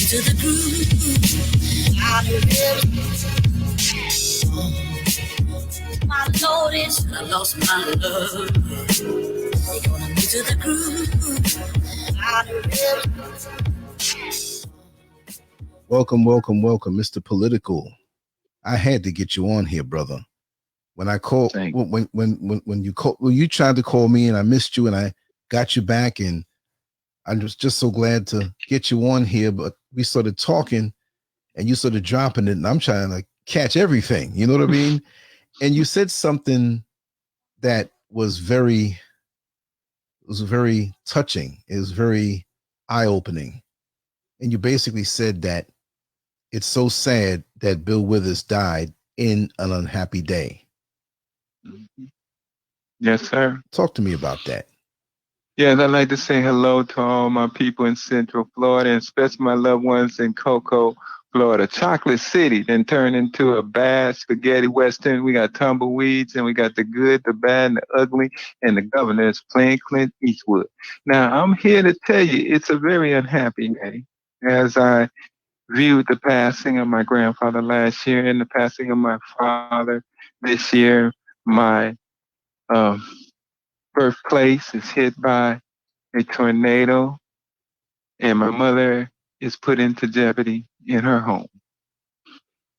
to the groove. My Lord is, I lost my love. They gonna move to the groove. Welcome, welcome, welcome, Mr. Political. I had to get you on here, brother. When I called, when you tried to call me and I missed you and I got you back, and I was just so glad to get you on here. But we started talking and you started dropping it, and I'm trying to catch everything. You know what I mean? And you said something that was very touching. It was very eye-opening. And you basically said that it's so sad that Bill Withers died in an unhappy day. Yes, sir. Talk to me about that. Yeah, I'd like to say hello to all my people in Central Florida, and especially my loved ones in Cocoa, Florida. Chocolate City then turned into a bad spaghetti western. We got tumbleweeds, and we got the good, the bad, and the ugly, and the governor is playing Clint Eastwood. Now, I'm here to tell you it's a very unhappy day as I viewed the passing of my grandfather last year and the passing of my father this year. My birthplace is hit by a tornado, and my mother is put into jeopardy in her home.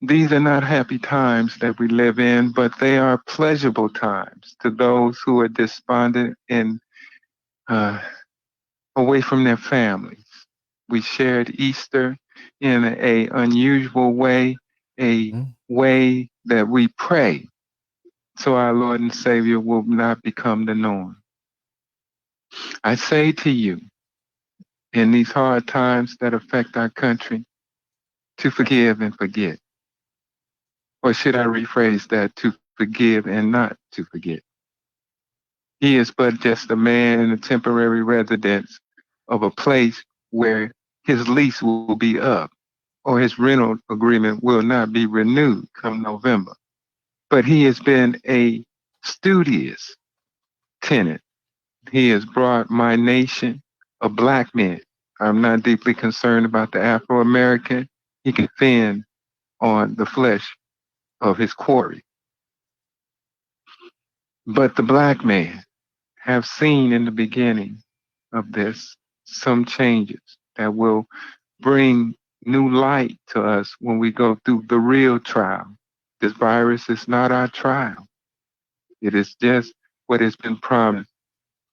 These are not happy times that we live in, but they are pleasurable times to those who are despondent and away from their families. We shared Easter in an unusual way, a way that we pray so our Lord and Savior will not become the norm. I say to you, in these hard times that affect our country, to forgive and forget. Or should I rephrase that, to forgive and not to forget? He is but just a man in a temporary residence of a place where his lease will be up or his rental agreement will not be renewed come November. But he has been a studious tenant. He has brought my nation a black man. I'm not deeply concerned about the Afroamerican. He can fend on the flesh of his quarry. But the black man have seen in the beginning of this some changes that will bring new light to us when we go through the real trial. This virus is not our trial. It is just what has been promised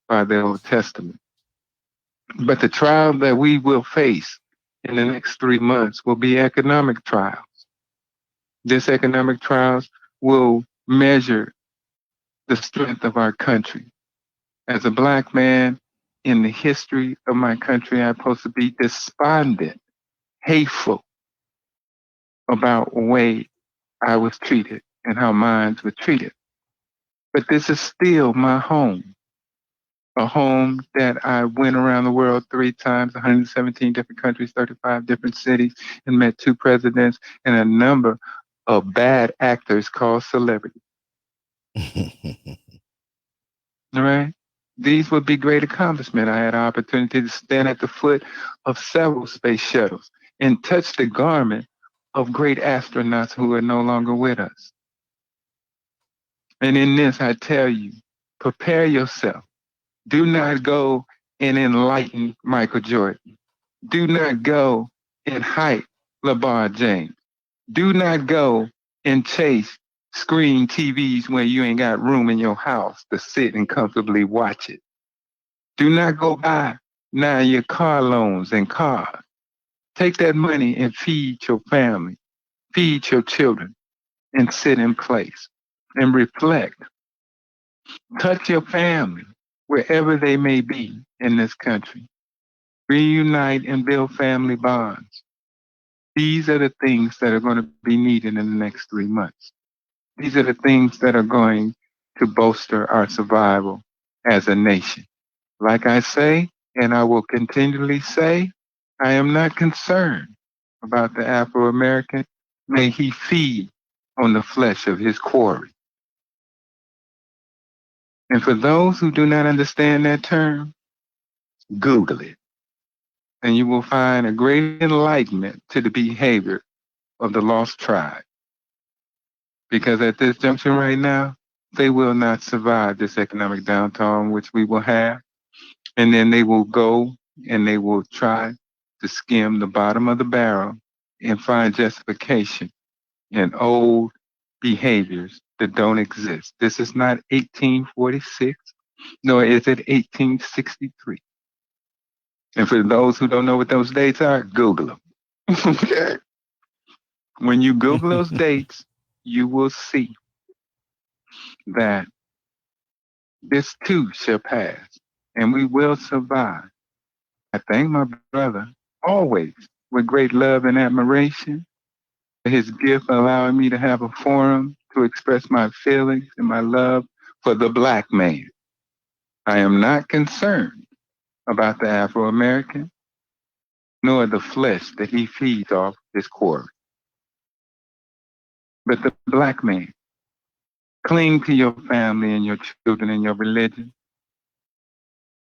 by the Old Testament. But the trial that we will face in the next 3 months will be economic trials. This economic trials will measure the strength of our country. As a black man in the history of my country, I'm supposed to be despondent, hateful about the way I was treated and how mine were treated. But this is still my home. A home that I went around the world 3 times, 117 different countries, 35 different cities, and met 2 presidents and a number of bad actors called celebrities. All right? These would be great accomplishments. I had an opportunity to stand at the foot of several space shuttles and touch the garment of great astronauts who are no longer with us. And in this, I tell you, prepare yourself. Do not go and enlighten Michael Jordan. Do not go and hype LeBron James. Do not go and chase screen TVs where you ain't got room in your house to sit and comfortably watch it. Do not go buy now your car loans and cars. Take that money and feed your family, feed your children, and sit in place and reflect. Touch your family wherever they may be in this country. Reunite and build family bonds. These are the things that are going to be needed in the next 3 months. These are the things that are going to bolster our survival as a nation. Like I say, and I will continually say, I am not concerned about the Afro-American. May he feed on the flesh of his quarry. And for those who do not understand that term, Google it. and you will find a great enlightenment to the behavior of the lost tribe. Because at this junction right now, they will not survive this economic downturn which we will have. And then they will go and they will try to skim the bottom of the barrel and find justification in old behaviors that don't exist. This is not 1846, nor is it 1863. And for those who don't know what those dates are, Google them. Okay. When you Google those dates, you will see that this too shall pass and we will survive. I thank my brother always with great love and admiration for his gift allowing me to have a forum to express my feelings and my love for the black man. I am not concerned about the Afro-American nor the flesh that he feeds off this quarry. But the black man, cling to your family and your children and your religion,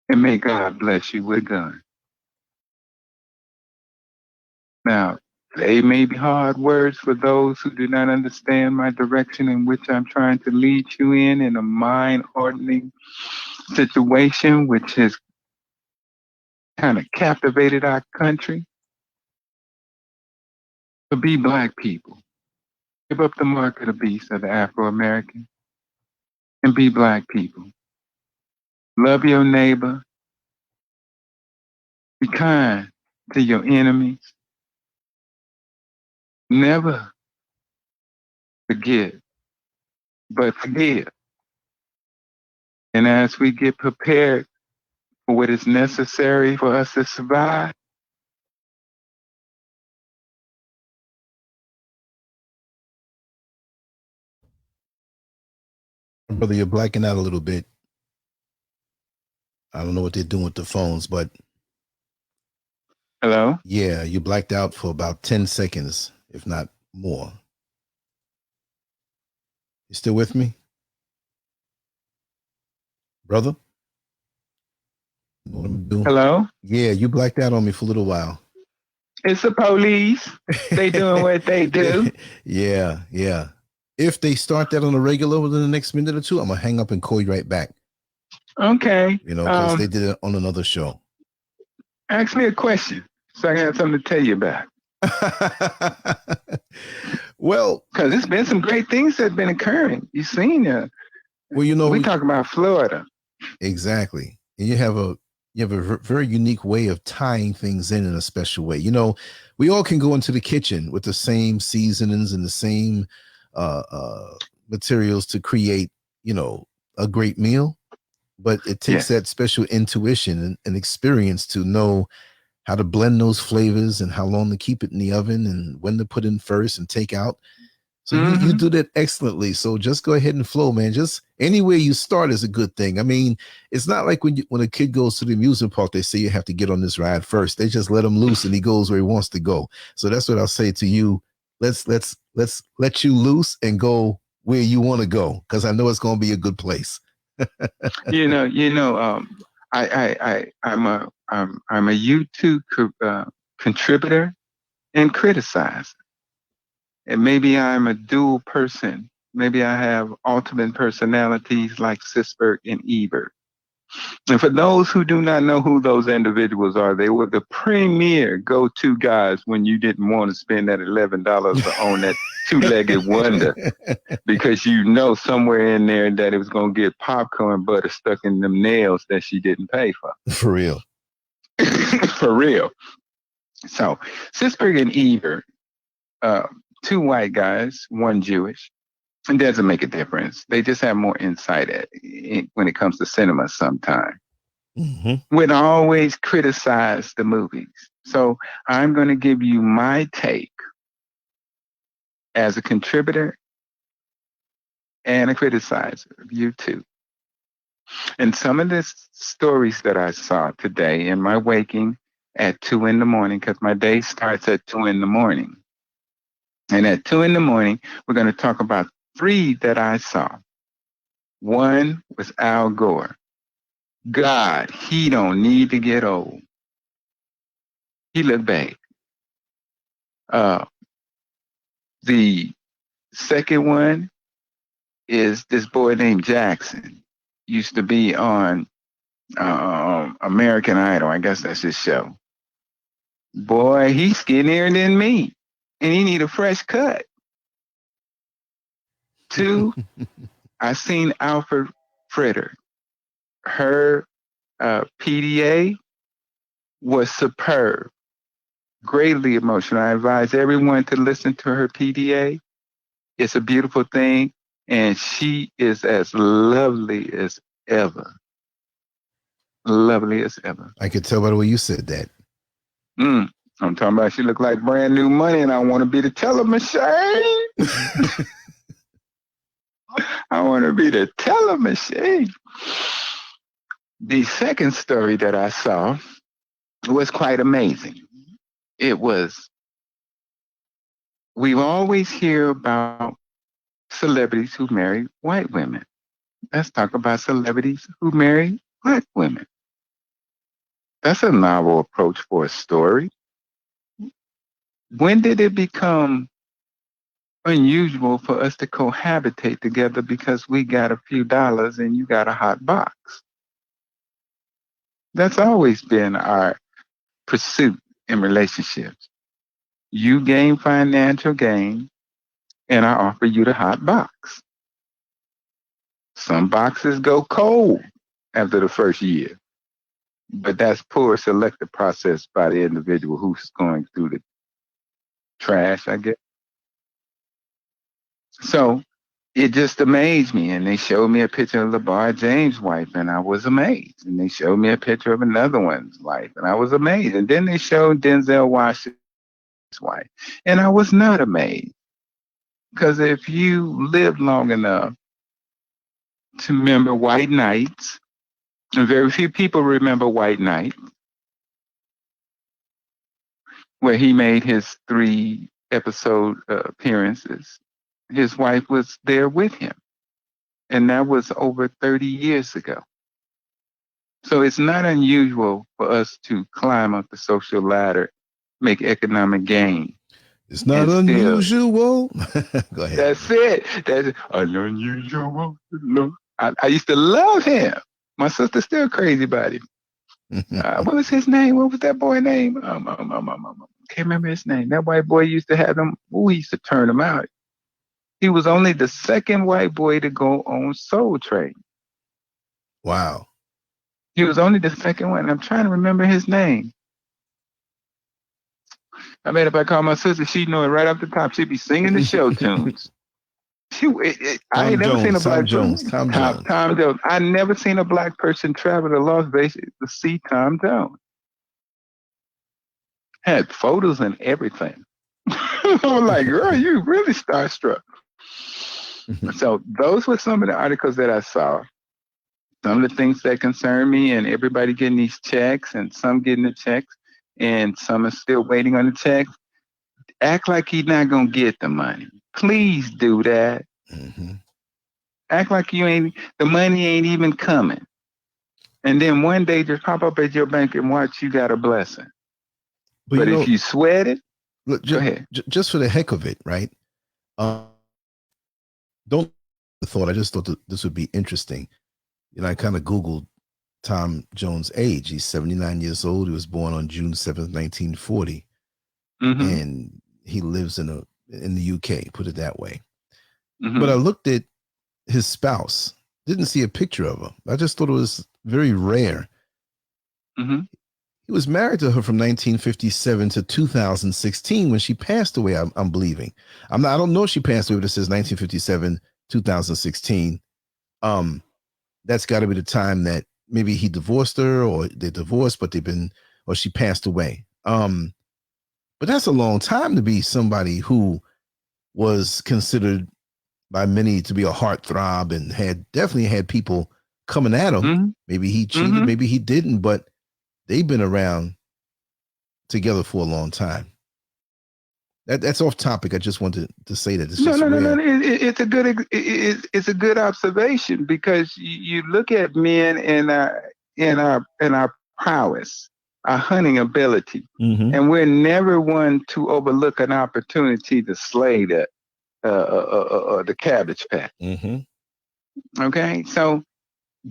and may God bless you with guns. Now, they may be hard words for those who do not understand my direction in which I'm trying to lead you in a mind-hardening situation which has kind of captivated our country. To be black people, give up the mark of the beast of the Afro-American and be black people. Love your neighbor. Be kind to your enemies. Never forget, but forgive. And as we get prepared for what is necessary for us to survive, Brother, you're blacking out a little bit. I don't know what they're doing with the phones, but hello? Yeah, you blacked out for about 10 seconds, if not more. You still with me? Brother? Hello? Yeah, you blacked out on me for a little while. It's the police. They doing what they do. Yeah. If they start that on a regular within the next minute or two, I'm going to hang up and call you right back. Okay. You know, because they did it on another show. Ask me a question so I can have something to tell you about. Well, because there's been some great things that have been occurring. You've seen well, you know, we talk about Florida. Exactly. And you have a very unique way of tying things in a special way. You know, we all can go into the kitchen with the same seasonings and the same materials to create, you know, a great meal. But it takes that special intuition and experience to know how to blend those flavors and how long to keep it in the oven and when to put in first and take out. So you do that excellently. So just go ahead and flow, man. Just anywhere you start is a good thing. I mean, it's not like when a kid goes to the amusement park, they say you have to get on this ride first. They just let him loose and he goes where he wants to go. So that's what I'll say to you. Let's let you loose and go where you want to go, because I know it's going to be a good place. I'm a YouTube contributor and criticizer. And maybe I'm a dual person. Maybe I have ultimate personalities like Sisberg and Ebert. And for those who do not know who those individuals are, they were the premier go-to guys when you didn't want to spend that $11 to own that two-legged wonder, because you know somewhere in there that it was going to get popcorn butter stuck in them nails that she didn't pay for. For real. For real. So Sisberg and Ebert, two white guys, one Jewish. It doesn't make a difference. They just have more insight when it comes to cinema sometimes. Would always criticize the movies. So I'm going to give you my take as a contributor and a criticizer of you too. And some of the stories that I saw today in my waking at 2 a.m, because my day starts at 2 a.m. And at 2 a.m, we're going to talk about 3 that I saw. One was Al Gore. God, he don't need to get old. He looked bad. The second one is this boy named Jackson. Used to be on American Idol. I guess that's his show. Boy, he's skinnier than me, and he need a fresh cut. 2, I seen Alfred Fritter. Her PDA was superb, greatly emotional. I advise everyone to listen to her PDA. It's a beautiful thing, and she is as lovely as ever. Lovely as ever. I could tell by the way you said that. I'm talking about she looked like brand new money, and I want to be the teller machine. I want to be the teller machine. The second story that I saw was quite amazing. It was, we always hear about celebrities who marry white women. Let's talk about celebrities who marry black women. That's a novel approach for a story. When did it become unusual for us to cohabitate together because we got a few dollars and you got a hot box? That's always been our pursuit in relationships. You gain financial gain, and I offer you the hot box. Some boxes go cold after the first year, but that's poor selective process by the individual who's going through the trash, I guess. So it just amazed me. And they showed me a picture of LeBron James' wife, and I was amazed. And they showed me a picture of another one's wife, and I was amazed. And then they showed Denzel Washington's wife, and I was not amazed. Because if you live long enough to remember White Nights, and very few people remember White Night, where he made his 3 episode appearances. His wife was there with him. And that was over 30 years ago. So it's not unusual for us to climb up the social ladder, make economic gain. It's not unusual. Go ahead. That's it. That's unusual. I used to love him. My sister's still crazy about him. What was his name? What was that boy name? Can't remember his name. That white boy used to have them. He used to turn them out. He was only the second white boy to go on Soul Train. Wow. He was only the second one. I'm trying to remember his name. I mean, if I call my sister, she'd know it right off the top. She'd be singing the show tunes. I ain't never seen a black person. Tom Jones. I never seen a black person travel to Las Vegas to see Tom Jones. Had photos and everything. I'm like, girl, you really starstruck. So those were some of the articles that I saw. Some of the things that concern me, and everybody getting these checks, and some getting the checks, and some are still waiting on the checks. Act like you're not gonna get the money. Please do that. Mm-hmm. Act like the money ain't even coming. And then one day just pop up at your bank and watch you got a blessing. But if you sweat it, look, go ahead. Just for the heck of it, right? Don't thought. I just thought that this would be interesting. You know, I kind of Googled Tom Jones' age. He's 79 years old. He was born on June 7th, 1940. Mm-hmm. And he lives in the UK, put it that way. Mm-hmm. But I looked at his spouse, didn't see a picture of her. I just thought it was very rare. Mm-hmm. He was married to her from 1957 to 2016 when she passed away. I'm believing. I don't know if she passed away, but it says 1957, 2016. That's got to be the time that maybe he divorced her, or they divorced, but or she passed away. But that's a long time to be somebody who was considered by many to be a heartthrob and definitely had people coming at him. Mm-hmm. Maybe he cheated, mm-hmm. maybe he didn't, but they've been around together for a long time. That's off topic. I just wanted to say that. No. It's a good observation, because you look at men in our prowess, our hunting ability. And we're never one to overlook an opportunity to slay the cabbage patch. Okay, so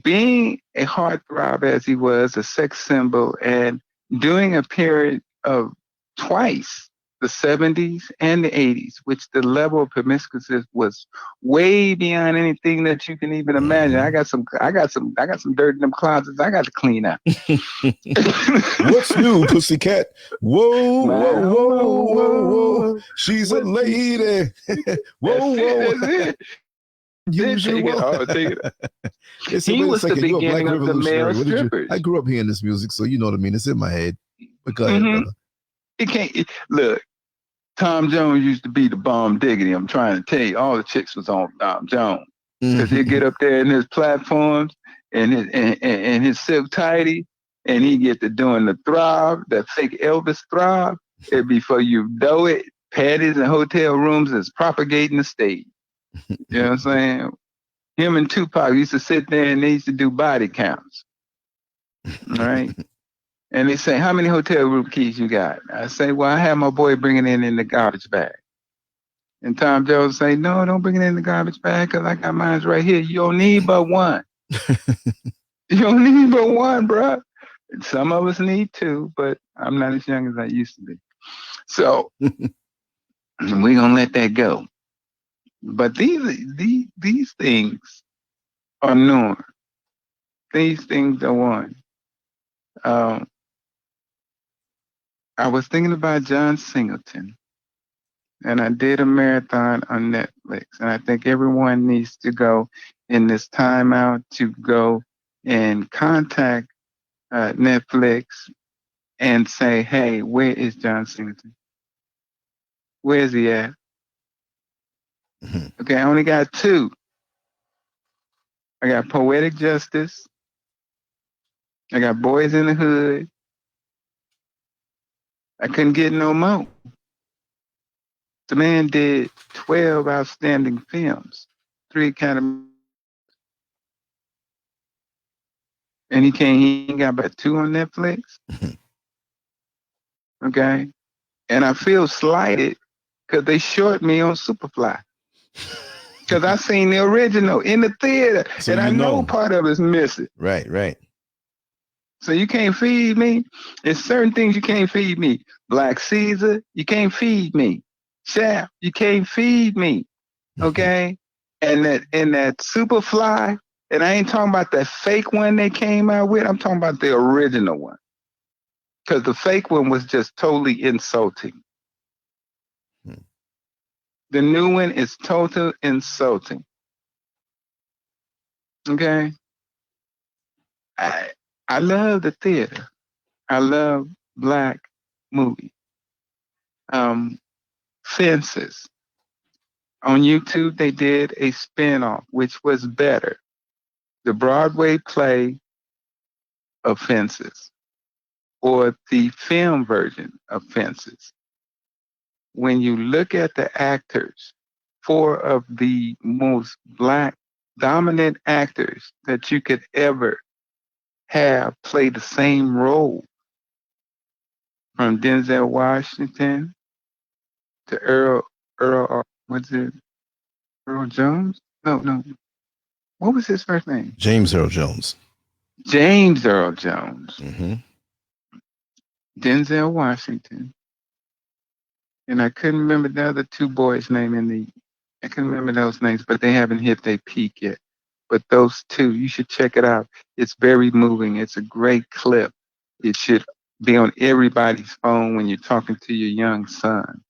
being a heartthrob as he was, a sex symbol, and during a period of twice the 70s and the 80s, which the level of promiscuousness was way beyond anything that you can even imagine. I got some dirt in them closets I got to clean up. What's new, pussycat? Whoa, whoa, whoa, whoa, whoa. She's a lady. Whoa, whoa. That's it. Usual. He was the beginning of the male strippers. I grew up hearing this music, so you know what I mean. It's in my head. But go ahead, brother. It can't look. Tom Jones used to be the bomb diggity. I'm trying to tell you, all the chicks was on Tom Jones because he'd get up there in his platforms and his silk tighty, and he'd get to doing the throb, that fake Elvis throb. And before you know it, patties and hotel rooms is propagating the stage. You know what I'm saying? Him and Tupac used to sit there and they used to do body counts. All right. And they say, how many hotel room keys you got? I say, well, I have my boy bringing it in the garbage bag. And Tom Jones say, no, don't bring it in the garbage bag because I got mine right here. You don't need but one. You don't need but one, bro. Some of us need two, but I'm not as young as I used to be. So we're going to let that go. But these things are known. These things are one. I was thinking about John Singleton, and I did a marathon on Netflix, and I think everyone needs to go in this time out to go and contact Netflix and say, hey, where is John Singleton? Where's he at? Okay, I only got two. I got Poetic Justice. I got Boys in the Hood. I couldn't get no more. The man did 12 outstanding films, 3 Academy, and he got about 2 on Netflix. Okay, and I feel slighted because they short me on Superfly. Because I seen the original in the theater, so and I know part of it's missing. Right. So you can't feed me. There's certain things you can't feed me. Black Caesar, you can't feed me. Shaft, you can't feed me. Okay? And that Superfly, and I ain't talking about that fake one they came out with. I'm talking about the original one. Because the fake one was just totally insulting. The new one is total insulting. Okay? I love the theater. I love black movies. Fences. On YouTube, they did a spinoff, which was better. The Broadway play of Fences, or the film version of Fences. When you look at the actors, 4 of the most black dominant actors that you could ever have play the same role, from Denzel Washington to Earl Jones? No. What was his first name? James Earl Jones. James Earl Jones. Denzel Washington. And I couldn't remember the other 2 boys' name I couldn't remember those names, but they haven't hit their peak yet. But those 2, you should check it out. It's very moving. It's a great clip. It should be on everybody's phone when you're talking to your young son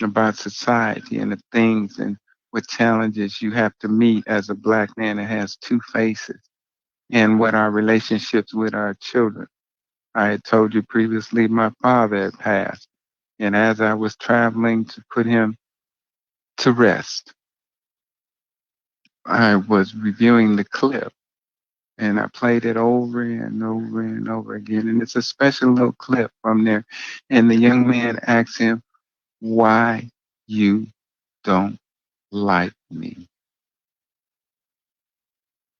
about society and the things and what challenges you have to meet as a black man that has 2 faces, and what our relationships with our children. I had told you previously my father had passed, and as I was traveling to put him to rest, I was reviewing the clip, and I played it over and over and over again, and it's a special little clip from there, and the young man asked him, why you don't like me?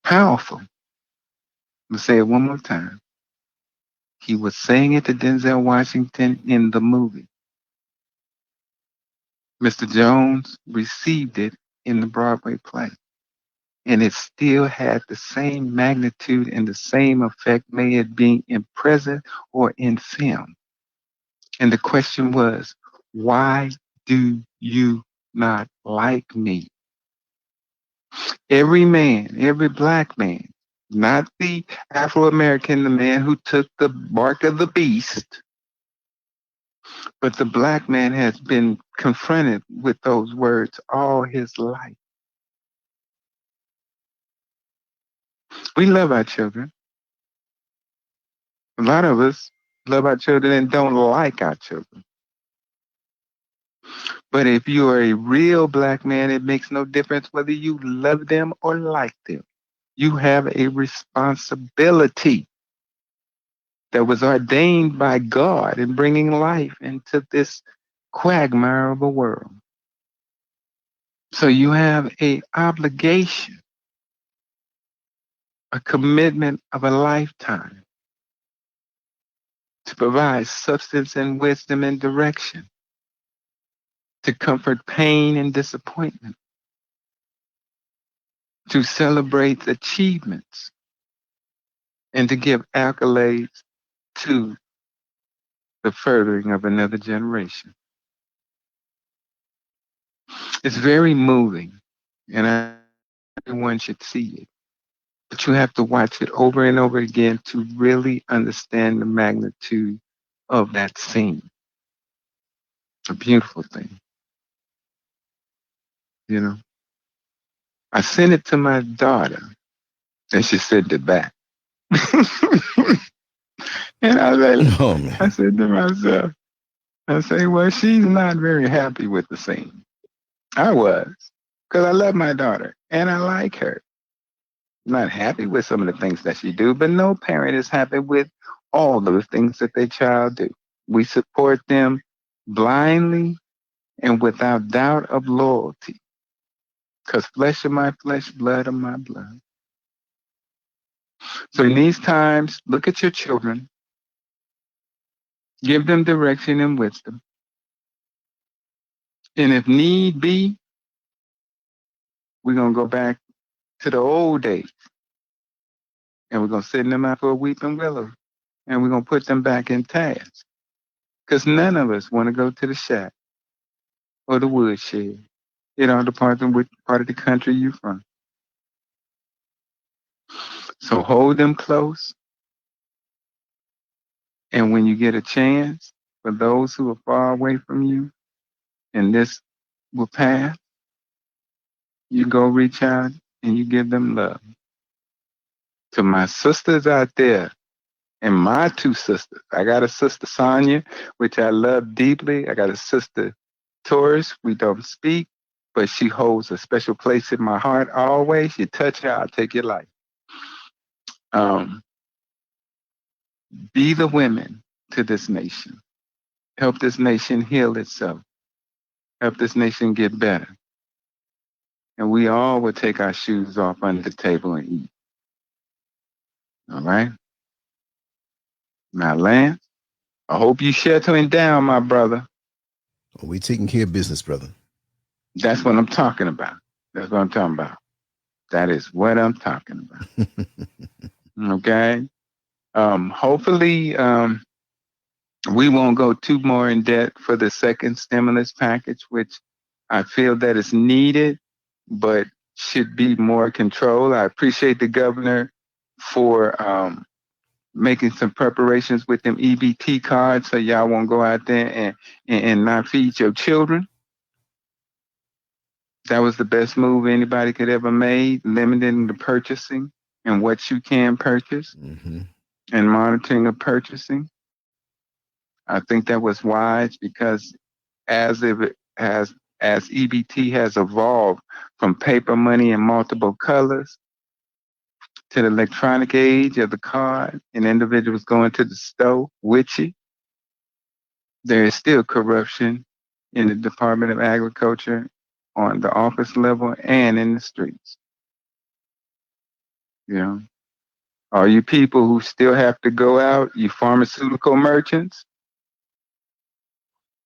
Powerful. I'm going to say it one more time. He was saying it to Denzel Washington in the movie. Mr. Jones received it in the Broadway play. And it still had the same magnitude and the same effect, may it be in present or in film. And the question was, why do you not like me? Every man, every black man, not the Afro-American, the man who took the mark of the beast, but the black man has been confronted with those words all his life. We love our children. A lot of us love our children and don't like our children. But if you are a real black man, it makes no difference whether you love them or like them. You have a responsibility that was ordained by God in bringing life into this quagmire of a world. So you have an obligation, a commitment of a lifetime to provide substance and wisdom and direction, to comfort pain and disappointment, to celebrate achievements, and to give accolades to the furthering of another generation. It's very moving, and everyone should see it. But you have to watch it over and over again to really understand the magnitude of that scene. A beautiful thing. You know, I sent it to my daughter, and she sent it back. And Oh man. I said to myself, I say, well, she's not very happy with the scene. I was, because I love my daughter and I like her. I'm not happy with some of the things that she do, but no parent is happy with all the things that their child do. We support them blindly and without doubt of loyalty, because flesh of my flesh, blood of my blood. So in these times, look at your children, give them direction and wisdom. And if need be, we're going to go back to the old days and we're going to send them out for a weeping willow and we're going to put them back in task. Because none of us want to go to the shack or the woodshed. It all depends on which part of the country you're from. So hold them close. And when you get a chance, for those who are far away from you, and this will pass, you go reach out and you give them love. To my sisters out there, and my two sisters, I got a sister, Sonia, which I love deeply. I got a sister, Taurus. We don't speak, but she holds a special place in my heart always. You touch her, I'll take your life. Be the women to this nation. Help this nation heal itself. Help this nation get better. And we all will take our shoes off under the table and eat. All right? Now, Lance, I hope you settling down, my brother. We taking care of business, brother. That's what I'm talking about. That's what I'm talking about. That is what I'm talking about. Okay? Hopefully, we won't go too more in debt for the second stimulus package, which I feel that is needed, but should be more controlled. I appreciate the governor for making some preparations with them EBT cards so y'all won't go out there and not feed your children. That was the best move anybody could ever make, limiting the purchasing and what you can purchase and monitoring of purchasing. I think that was wise because as EBT has evolved from paper money in multiple colors to the electronic age of the card and individuals going to the store with you, there is still corruption in the Department of Agriculture on the office level and in the streets. You know, All you people who still have to go out, you pharmaceutical merchants,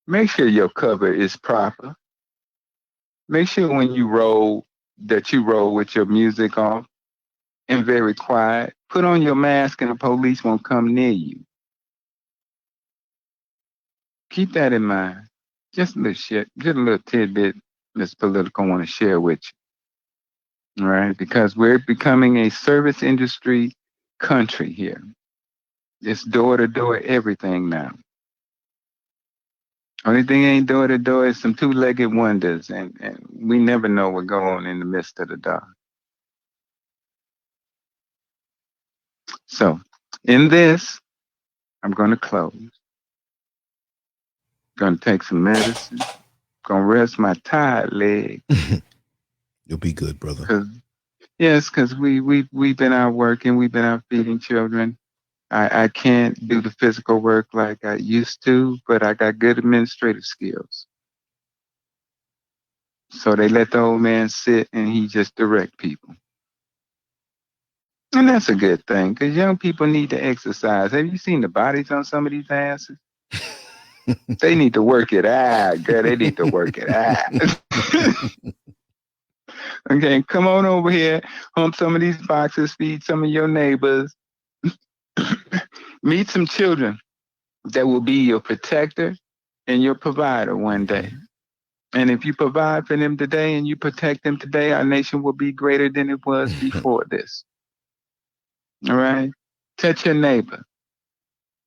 make sure your cover is proper. Make sure when you roll that you roll with your music off and very quiet. Put on your mask and the police won't come near you. Keep that in mind. Just a little shit, just a little tidbit this political I want to share with you. All right, because we're becoming a service industry country here. It's door to door everything now. Only thing ain't door to door is some two-legged wonders, and we never know what goes on in the midst of the dark. So, in this, I'm going to close. Going to take some medicine. Going to rest my tired leg. You'll be good, brother. Because we've been out working. We've been out feeding children. I can't do the physical work like I used to, but I got good administrative skills. So they let the old man sit and he just direct people. And that's a good thing because young people need to exercise. Have you seen the bodies on some of these asses? They need to work it out, girl. They need to work it out. Okay, come on over here, hump some of these boxes, feed some of your neighbors. Meet some children that will be your protector and your provider one day. And if you provide for them today and you protect them today, our nation will be greater than it was before this. All right? Touch your neighbor.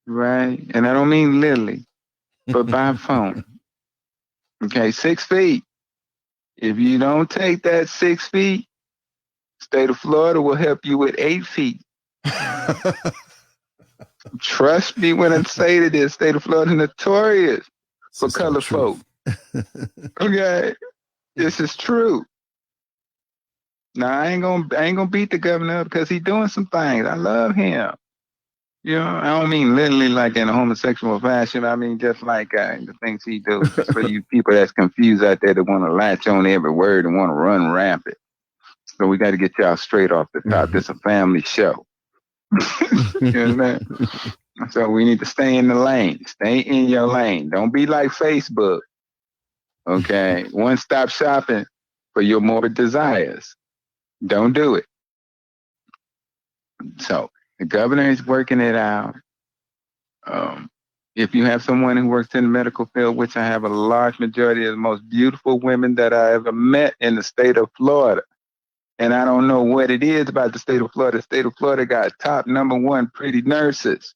Right? And I don't mean literally, but by phone. Okay, 6 feet. If you don't take that 6 feet, state of Florida will help you with 8 feet. Trust me when I say that this state of Florida is notorious for color folk. Okay, this is true. Now I ain't gonna beat the governor up because he's doing some things. I love him. You know, I don't mean literally like in a homosexual fashion. I mean just like the things he does. Just for you people that's confused out there that want to latch on every word and want to run rampant. So we got to get y'all straight off the top. This is a family show. You know? So we need to stay in the lane. Stay in your lane. Don't be like Facebook. Okay, one-stop shopping for your morbid desires. Don't do it. So the governor is working it out. If you have someone who works in the medical field, which I have a large majority of the most beautiful women that I ever met in the state of Florida, and I don't know what it is about the state of Florida. The state of Florida got top #1 pretty nurses.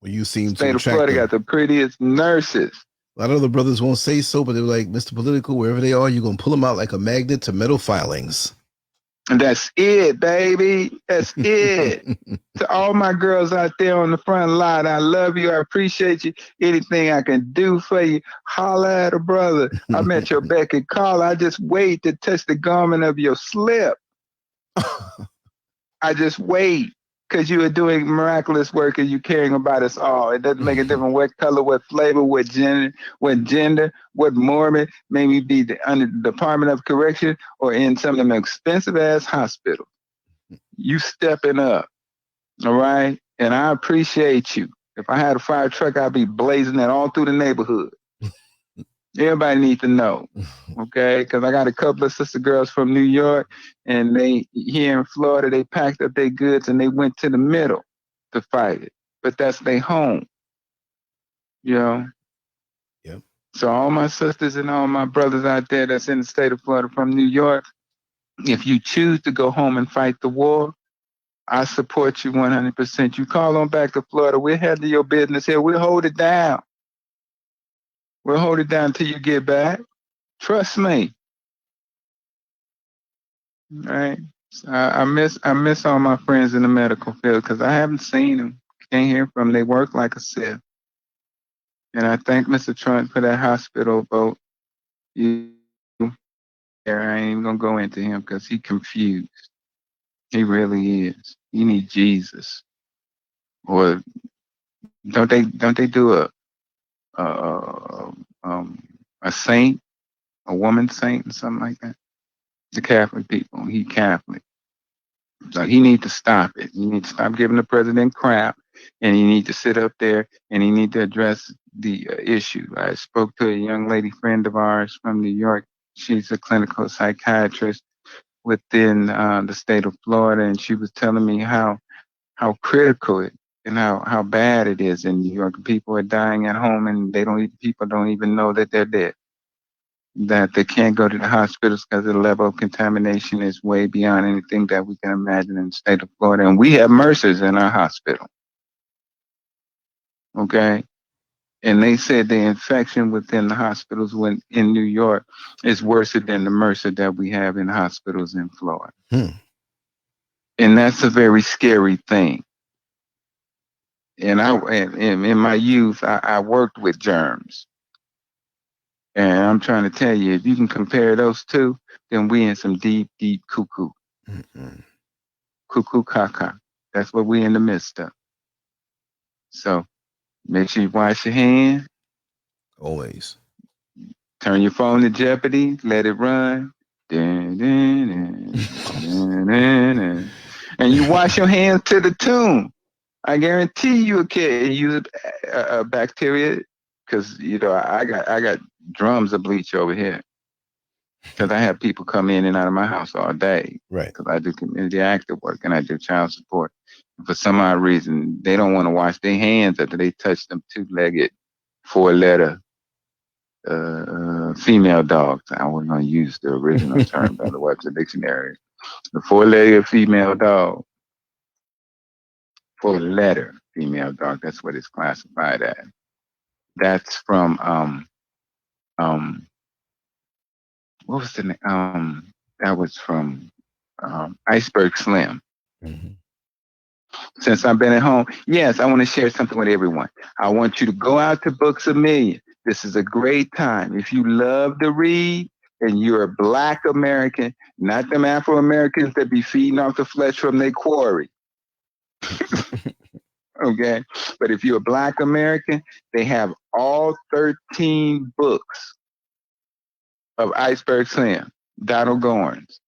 Well, you seem state of Florida got the prettiest nurses. A lot of the brothers won't say so, but they're like, Mr. Political, wherever they are, you're going to pull them out like a magnet to metal filings. And that's it, baby. That's it. To all my girls out there on the front line, I love you. I appreciate you. Anything I can do for you, holla at a brother. I met your beck and call. I just wait to touch the garment of your slip. I just wait. Because you are doing miraculous work and you caring about us all. It doesn't make a difference what color, what flavor, what gender, what Mormon, maybe be under the Department of Correction or in some of them expensive ass hospitals. You stepping up, all right? And I appreciate you. If I had a fire truck, I'd be blazing it all through the neighborhood. Everybody needs to know, okay? Because I got a couple of sister girls from New York, and they here in Florida, they packed up their goods and they went to the middle to fight it. But that's their home, you know? Yep. So all my sisters and all my brothers out there that's in the state of Florida from New York, if you choose to go home and fight the war, I support you 100%. You call on back to Florida. We'll handle your business here. We'll hold it down. We'll hold it down till you get back. Trust me. Right. So I miss all my friends in the medical field because I haven't seen them. Can't hear from them. They work like a sieve. And I thank Mr. Trump for that hospital vote. I ain't even gonna go into him because he confused. He really is. You need Jesus. Or don't they do a saint, a woman saint, or something like that? The Catholic people. He Catholic. So he needs to stop it. He needs to stop giving the president crap, and he needs to sit up there and he needs to address the issue. I spoke to a young lady friend of ours from New York. She's a clinical psychiatrist within the state of Florida, and she was telling me how critical it and how bad it is in New York. People are dying at home, and people don't even know that they're dead. That they can't go to the hospitals because the level of contamination is way beyond anything that we can imagine in the state of Florida. And we have Mercers in our hospital. Okay. And they said the infection within the hospitals in New York is worse than the Mercer that we have in hospitals in Florida. And that's a very scary thing. And in my youth, I worked with germs. And I'm trying to tell you, if you can compare those two, then we in some deep, deep cuckoo. Cuckoo caca. That's what we in the midst of. So make sure you wash your hands. Always. Turn your phone to Jeopardy. Let it run. Dun, dun, dun, dun. And you wash your hands to the tune. I guarantee you can use a bacteria, because I got drums of bleach over here. Because I have people come in and out of my house all day. Right. Because I do community active work and I do child support. And for some odd reason, they don't want to wash their hands after they touch them two-legged, four-letter female dogs. I wasn't going to use the original term by the Webster Dictionary. The four-legged female dog. Four-letter female dog. That's what it's classified as. That's from what was the name? That was from Iceberg Slim. Since I've been at home, yes, I want to share something with everyone. I want you to go out to Books A Million. This is a great time. If you love to read and you're a Black American, not them Afro-Americans that be feeding off the flesh from their quarry. Okay? But if you're a Black American, they have all 13 books of Iceberg Slim, Donald Goins.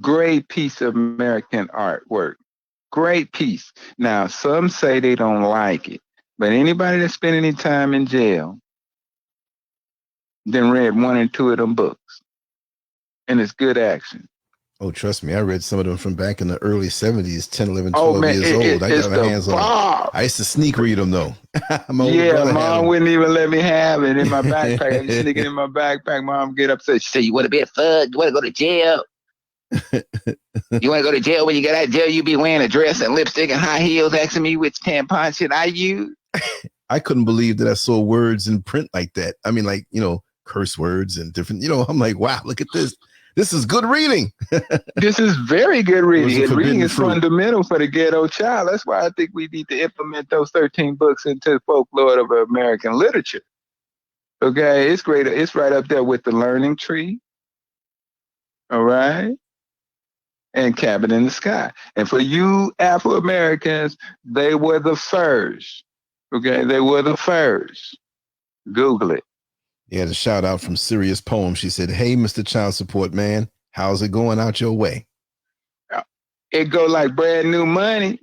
Great piece of American artwork. Great piece. Now, some say they don't like it, but anybody that spent any time in jail then read one and two of them books. And it's good action. Oh, trust me, I read some of them from back in the early 70s, 10, 11, 12 years old. I got my hands on them. I used to sneak read them, though. Yeah, Mom wouldn't even let me have it in my backpack. I was sneaking in my backpack. Mom get upset. She said, "You want to be a thug? You want to go to jail? You want to go to jail? When you get out of jail, you be wearing a dress and lipstick and high heels, asking me which tampon should I use?" I couldn't believe that I saw words in print like that. I mean, like, curse words and different, I'm like, wow, look at this. This is good reading. This is very good reading. And reading is fundamental for the ghetto child. That's why I think we need to implement those 13 books into the folklore of American literature. Okay, it's great. It's right up there with the Learning Tree. All right. And Cabin in the Sky. And for you Afro-Americans, they were the first. Okay, they were the first. Google it. Yeah, the shout out from Serious Poem. She said, "Hey, Mr. Child Support Man, how's it going out your way?" It go like brand new money.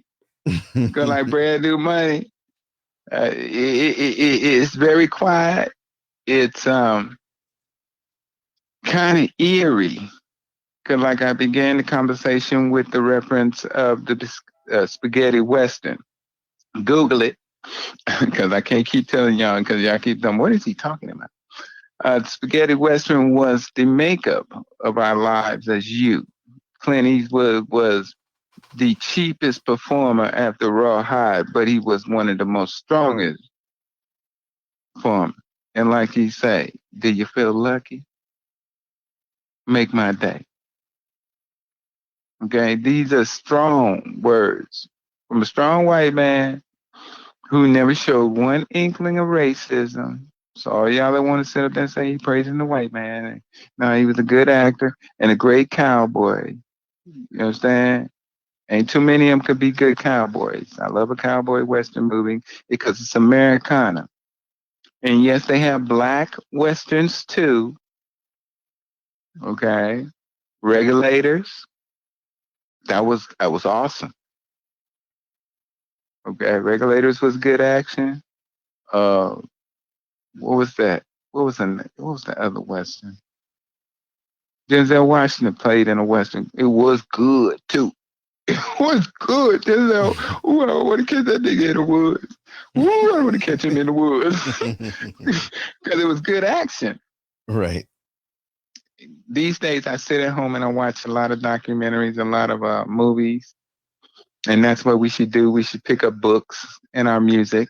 Go like brand new money. It's very quiet. It's kind of eerie. Because like I began the conversation with the reference of the spaghetti Western. Google it. Because I can't keep telling y'all, because y'all keep telling, what is he talking about? Spaghetti Western was the makeup of our lives as youth. Clint Eastwood was the cheapest performer after Rawhide, but he was one of the most strongest performers. And like he say, do you feel lucky? Make my day. Okay, these are strong words from a strong white man who never showed one inkling of racism. So all y'all that want to sit up there and say he's praising the white man. No, he was a good actor and a great cowboy. You understand? Ain't too many of them could be good cowboys. I love a cowboy Western movie because it's Americana. And yes, they have Black Westerns too. Okay? Regulators. That was awesome. Okay, Regulators was good action. Uh, what was that? What was the other western? Denzel Washington played in a western. It was good too. It was good. Denzel, ooh, I want to catch that nigga in the woods. Ooh, I want to catch him in the woods because it was good action. Right. These days, I sit at home and I watch a lot of documentaries, a lot of movies, and that's what we should do. We should pick up books and our music.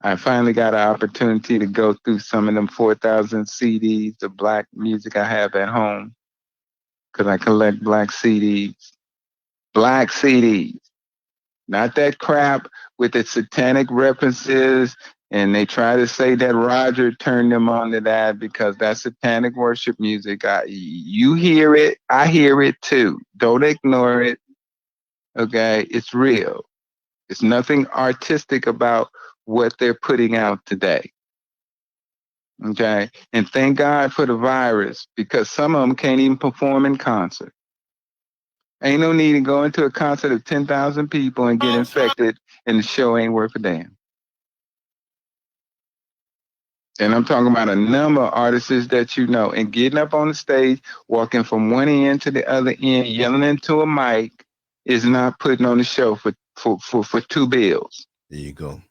I finally got an opportunity to go through some of them 4,000 CDs of black music I have at home because I collect black CDs. Black CDs. Not that crap with the satanic references. And they try to say that Roger turned them on to that because that's satanic worship music. You hear it. I hear it too. Don't ignore it. Okay. It's real. It's nothing artistic about what they're putting out today. Okay. And thank God for the virus because some of them can't even perform in concert. Ain't no need to go into a concert of 10,000 people and get infected and the show ain't worth a damn. And I'm talking about a number of artists that you know and getting up on the stage, walking from one end to the other end, yelling into a mic is not putting on the show for $2 bills. There you go.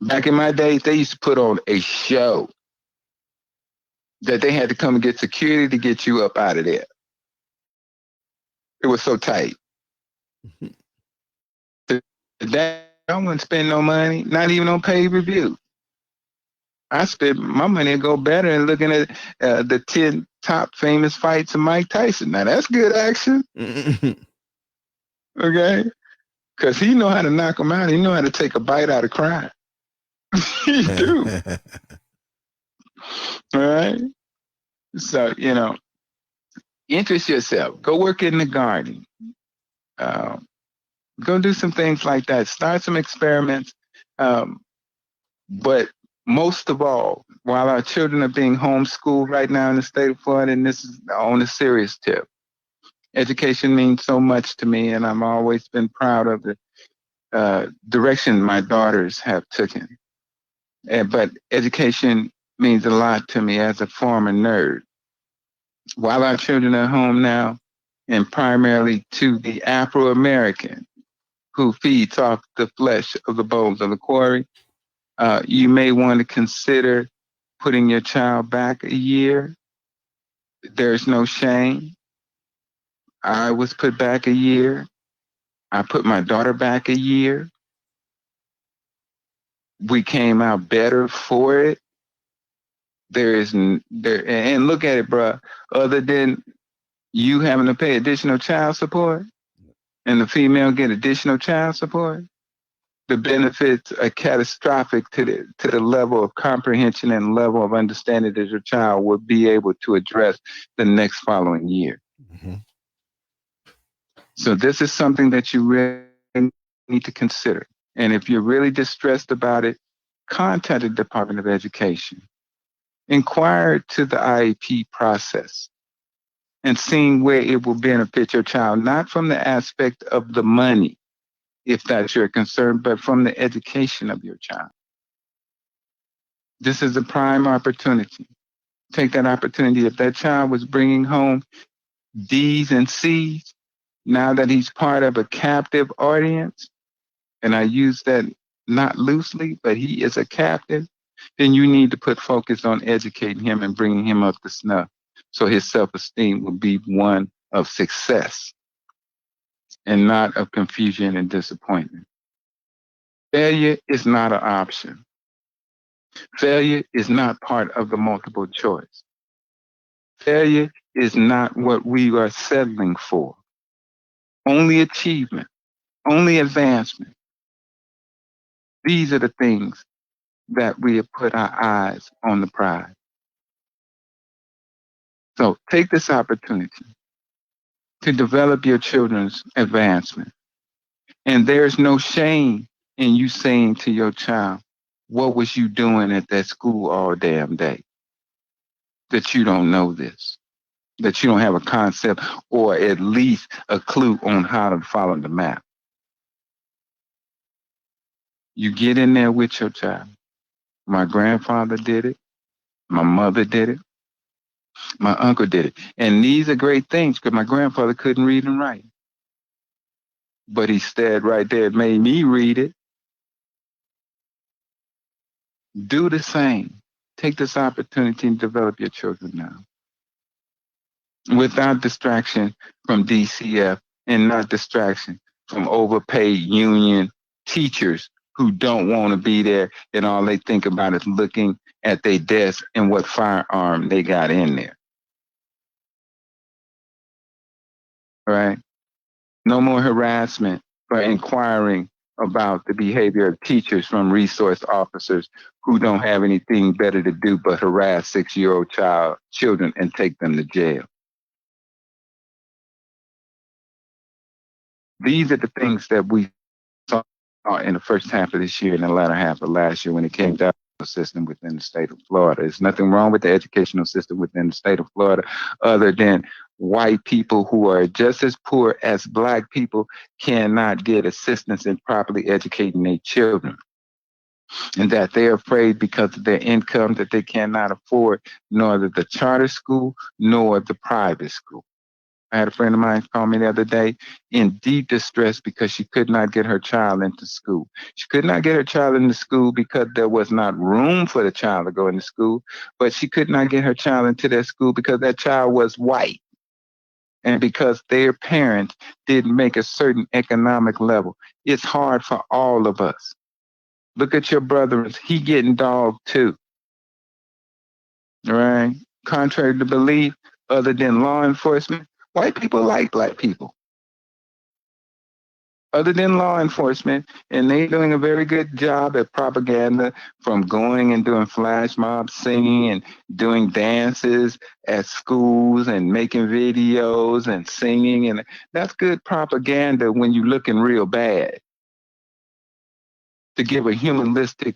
Back in my days, they used to put on a show that they had to come and get security to get you up out of there. It was so tight. Today, I wouldn't spend no money, not even on pay-per-view. I spent my money to go better and looking at the 10 top famous fights of Mike Tyson. Now, that's good action. Okay? Because he know how to knock them out. He know how to take a bite out of crime. He do. All right? So, interest yourself. Go work in the garden. Go do some things like that. Start some experiments. But most of all, while our children are being homeschooled right now in the state of Florida, and this is on a serious tip, education means so much to me, and I've always been proud of the direction my daughters have taken. But education means a lot to me as a former nerd. While our children are home now, and primarily to the Afroamerican who feeds off the flesh of the bones of the quarry, you may want to consider putting your child back a year. There's no shame. I was put back a year. I put my daughter back a year. We came out better for it. And look at it, bruh. Other than you having to pay additional child support and the female get additional child support, the benefits are catastrophic to the level of comprehension and level of understanding that your child will be able to address the next following year. Mm-hmm. So this is something that you really need to consider. And if you're really distressed about it, contact the Department of Education. Inquire to the IEP process and seeing where it will benefit your child, not from the aspect of the money, if that's your concern, but from the education of your child. This is a prime opportunity. Take that opportunity. If that child was bringing home D's and C's, now that he's part of a captive audience, and I use that not loosely, but he is a captive, then you need to put focus on educating him and bringing him up to snuff so his self-esteem will be one of success and not of confusion and disappointment. Failure is not an option. Failure is not part of the multiple choice. Failure is not what we are settling for. Only achievement, only advancement. These are the things that we have put our eyes on the prize. So take this opportunity to develop your children's advancement. And there's no shame in you saying to your child, what was you doing at that school all damn day? That you don't know this. that you don't have a concept or at least a clue on how to follow the map. You get in there with your child. My grandfather did it. My mother did it. My uncle did it. And these are great things because my grandfather couldn't read and write. But he stayed right there and made me read it. Do the same. Take this opportunity and develop your children now. Without distraction from DCF and not distraction from overpaid union teachers who don't want to be there and all they think about is looking at their desk and what firearm they got in there. Right? No more harassment for inquiring about the behavior of teachers from resource officers who don't have anything better to do but harass 6-year-old children and take them to jail. These are the things that we saw in the first half of this year and the latter half of last year when it came down to the system within the state of Florida. There's nothing wrong with the educational system within the state of Florida other than white people who are just as poor as black people cannot get assistance in properly educating their children. And that they're afraid because of their income that they cannot afford neither the charter school nor the private school. I had a friend of mine call me the other day in deep distress because she could not get her child into school. She could not get her child into school because there was not room for the child to go into school, but she could not get her child into that school because that child was white and because their parents didn't make a certain economic level. It's hard for all of us. Look at your brother. He getting dogged too. All right? Contrary to belief, other than law enforcement, white people like black people. Other than law enforcement, and they're doing a very good job at propaganda from going and doing flash mobs, singing and doing dances at schools and making videos and singing. And that's good propaganda when you're looking real bad to give a humanistic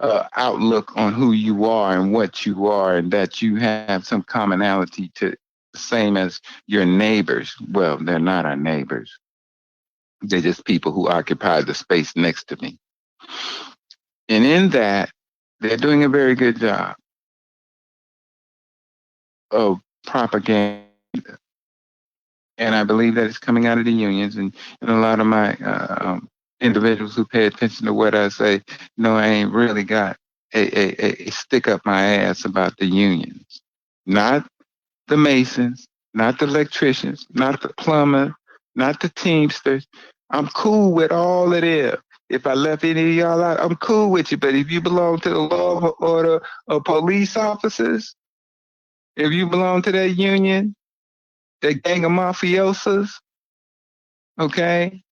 outlook on who you are and what you are and that you have some commonality to the same as your neighbors. Well, they're not our neighbors. They're just people who occupy the space next to me. And in that, they're doing a very good job of propaganda. And I believe that it's coming out of the unions. And a lot of my individuals who pay attention to what I say know I ain't really got a stick up my ass about the unions. Not the masons, not the electricians, not the plumbers, not the teamsters. I'm cool with all of them. If I left any of y'all out, I'm cool with you. But if you belong to the law and order of police officers, if you belong to that union, that gang of mafiosos, okay,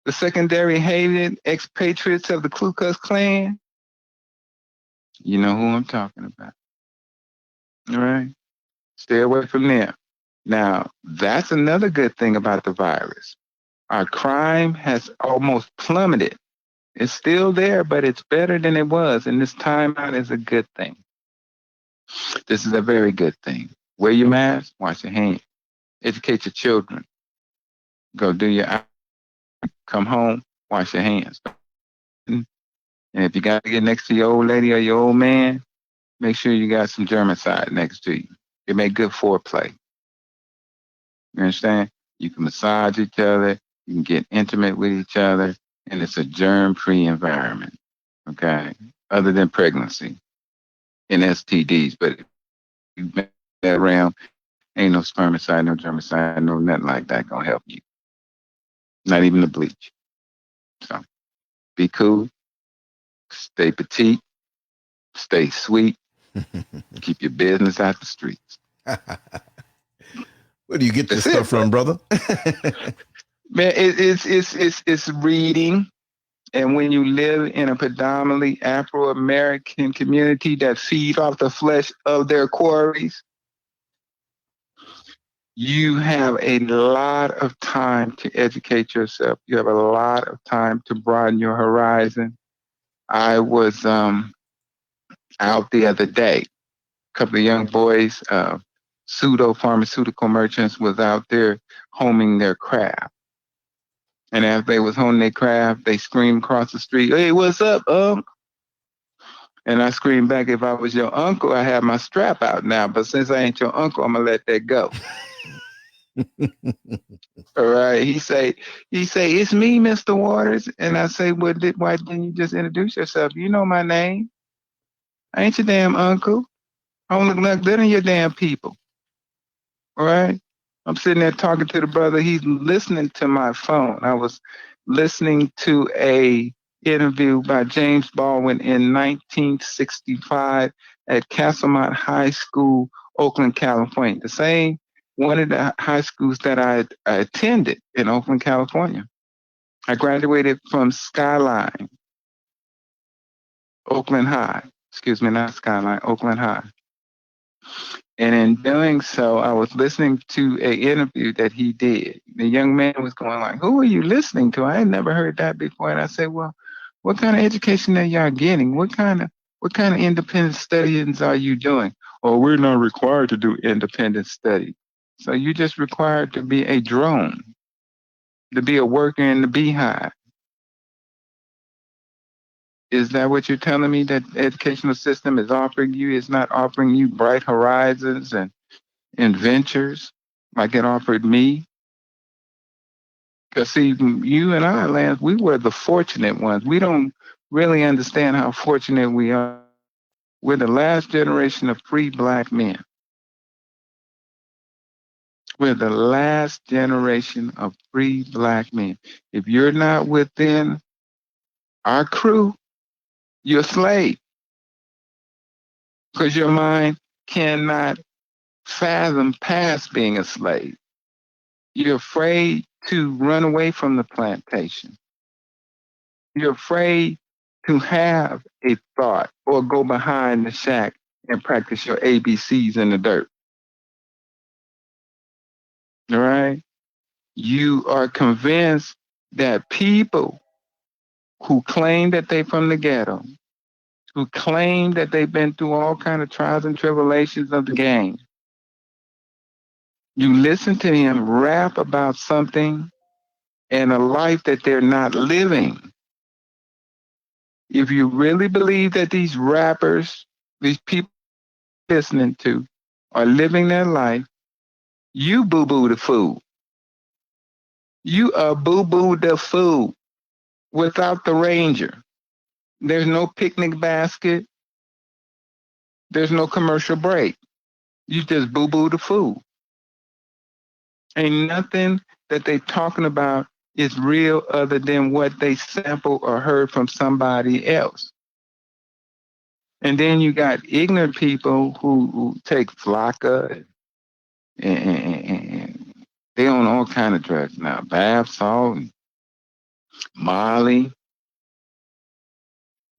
the secondary hated expatriates of the Ku Klux Klan, you know who I'm talking about. All right? Stay away from them. Now, that's another good thing about the virus. Our crime has almost plummeted. It's still there, but it's better than it was. And this timeout is a good thing. This is a very good thing. Wear your mask, wash your hands, educate your children. Go do your come home, wash your hands. And if you got to get next to your old lady or your old man, make sure you got some germicide next to you. It make good foreplay. You understand? You can massage each other, you can get intimate with each other, and it's a germ-free environment, okay? Other than pregnancy and STDs, but if you make that around, ain't no spermicide, no germicide, no nothing like that gonna help you. Not even the bleach. So be cool, stay petite, stay sweet, keep your business out the streets. Where do you get this stuff from, brother? Man, it's reading. And when you live in a predominantly Afro-American community that feed off the flesh of their quarries, you have a lot of time to educate yourself. You have a lot of time to broaden your horizon. I was out the other day. A couple of young boys pseudo pharmaceutical merchants was out there homing their craft. And as they was honing their craft, they screamed across the street, "Hey, what's up, And I screamed back, "If I was your uncle, I have my strap out now. But since I ain't your uncle, I'm gonna let that go." All right. He say, "It's me, Mr. Waters." And I say, "Well, why didn't you just introduce yourself? You know my name. I ain't your damn uncle. I don't look like that in your damn people." All right. I'm sitting there talking to the brother. He's listening to my phone. I was listening to a interview by James Baldwin in 1965 at Castlemont High School, Oakland, California. The same one of the high schools that I attended in Oakland, California. I graduated from Skyline, Oakland High. Excuse me, not Skyline, Oakland High. And in doing so, I was listening to an interview that he did. The young man was going like, "Who are you listening to? I had never heard that before." And I said, "Well, what kind of education are y'all getting? What kind of independent studies are you doing?" "Oh, we're not required to do independent study. So you just required to be a drone, to be a worker in the beehive." Is that what you're telling me that the educational system is offering you? It's not offering you bright horizons and adventures like it offered me? Because see, you and I, Lance, we were the fortunate ones. We don't really understand how fortunate we are. We're the last generation of free black men. We're the last generation of free black men. If you're not within our crew, you're a slave. Because your mind cannot fathom past being a slave. You're afraid to run away from the plantation. You're afraid to have a thought or go behind the shack and practice your ABCs in the dirt. All right? You are convinced that people who claim that they're from the ghetto, who claim that they've been through all kind of trials and tribulations of the game, you listen to him rap about something and a life that they're not living. If you really believe that these rappers, these people listening to, are living their life, you boo-boo the fool. You are boo-boo the fool without the ranger. There's no picnic basket. There's no commercial break. You just boo-boo the fool. Ain't nothing that they talking about is real other than what they sample or heard from somebody else. And then you got ignorant people who take Flocka and they own all kind of drugs now. Bath salt, Molly.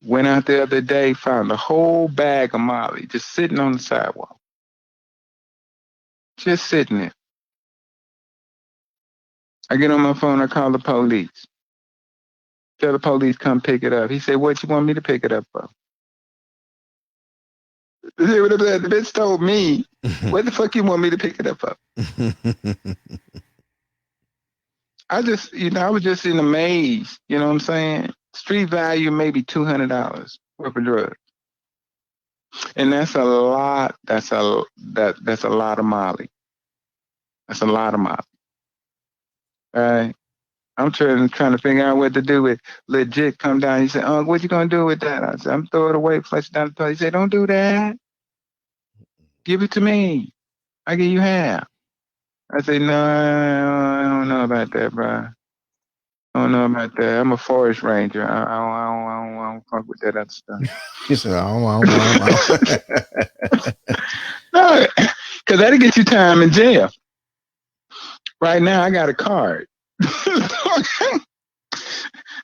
Went out the other day, found a whole bag of Molly just sitting on the sidewalk. Just sitting there. I get on my phone, I call the police. Tell the police come pick it up. He said, "What you want me to pick it up for?" The bitch told me, "What the fuck you want me to pick it up for?" I was just in a maze. You know what I'm saying? Street value maybe $200 worth of drugs. And that's a lot. That's a lot of Molly. That's a lot of Molly. All right. I'm trying to figure out what to do with legit come down. He said, "Oh, what you gonna do with that?" I said, "I'm throwing it away, flush it down the toilet." He said, "Don't do that. Give it to me. I give you half." I said, "No, I don't know about that, bro. I don't know about that. I'm a forest ranger. I don't fuck with that other stuff." He said, No, because that'll get you time in jail. Right now, I got a card.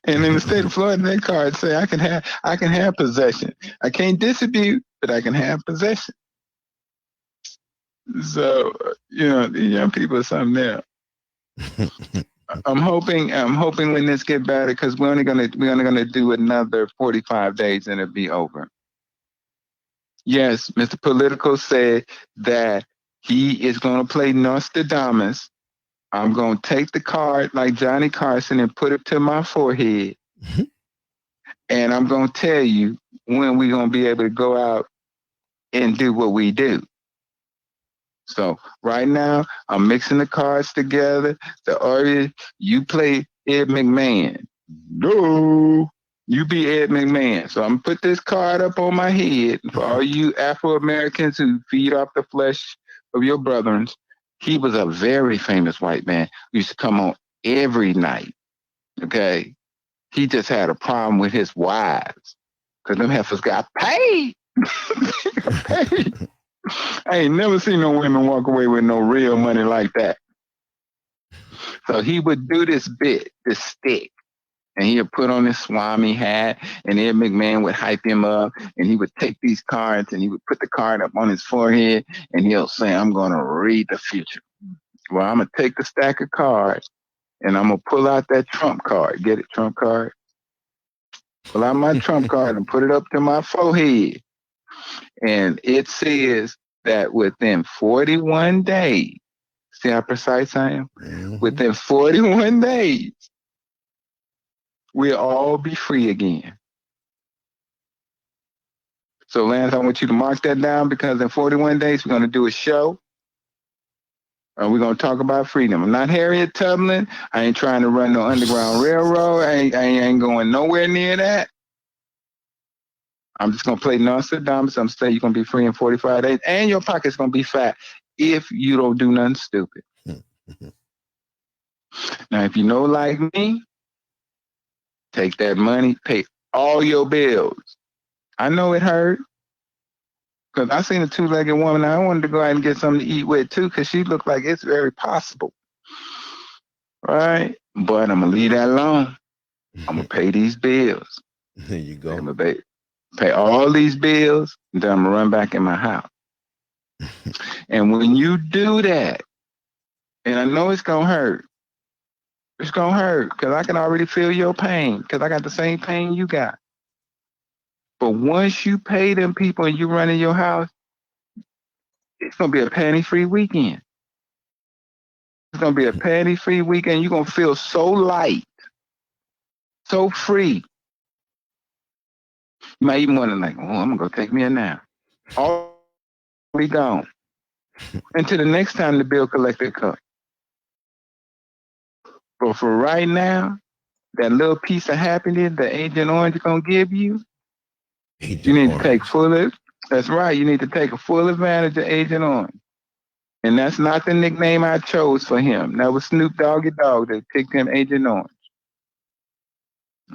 And in the state of Florida, that card say I can have possession. I can't distribute, but I can have possession. So, the young people are something there. I'm hoping when this get better, because we're only gonna do another 45 days and it'll be over. Yes, Mr. Political said that He is going to play Nostradamus. I'm going to take the card like Johnny Carson and put it to my forehead. And I'm going to tell you when we're going to be able to go out and do what we do. So right now, I'm mixing the cards together. The order, you play Ed McMahon. No, you be Ed McMahon. So I'm going to put this card up on my head for all you Afro-Americans who feed off the flesh of your brethren. He was a very famous white man who used to come on every night, okay? He just had a problem with his wives because them heifers got paid. Paid. I ain't never seen no women walk away with no real money like that. So he would do this bit, this stick, and he would put on his Swami hat, and Ed McMahon would hype him up, and he would take these cards, and he would put the card up on his forehead, and he'll say, I'm going to read the future. Well, I'm going to take the stack of cards, and I'm going to pull out that Trump card. Get it, Trump card? Pull out my Trump card and put it up to my forehead. And it says that within 41 days, see how precise I am? Mm-hmm. Within 41 days, we'll all be free again. So, Lance, I want you to mark that down because in 41 days, we're going to do a show. And we're going to talk about freedom. I'm not Harriet Tubman. I ain't trying to run no Underground Railroad. I ain't going nowhere near that. I'm just going to play Nostradamus. I'm saying you're going to be free in 45 days. And your pocket's going to be fat if you don't do nothing stupid. Now, if you know like me, take that money, pay all your bills. I know it hurt. Because I seen a two-legged woman. I wanted to go out and get something to eat with, too, because she looked like it's very possible. Right? But I'm going to leave that alone. I'm going to pay these bills. There you go. I'm going to pay all these bills, and then I'm going to run back in my house. And when you do that, and I know it's going to hurt. It's going to hurt because I can already feel your pain because I got the same pain you got. But once you pay them people and you run in your house, it's going to be a panty-free weekend. It's going to be a panty-free weekend. You're going to feel so light, so free. You might even want to like, oh, I'm going to go take me a nap. All be gone. Until the next time the bill collector comes. But for right now, that little piece of happiness that Agent Orange is going to give you, you need to take full. That's right. You need to take a full advantage of Agent Orange. And that's not the nickname I chose for him. That was Snoop Doggy Dogg that picked him Agent Orange.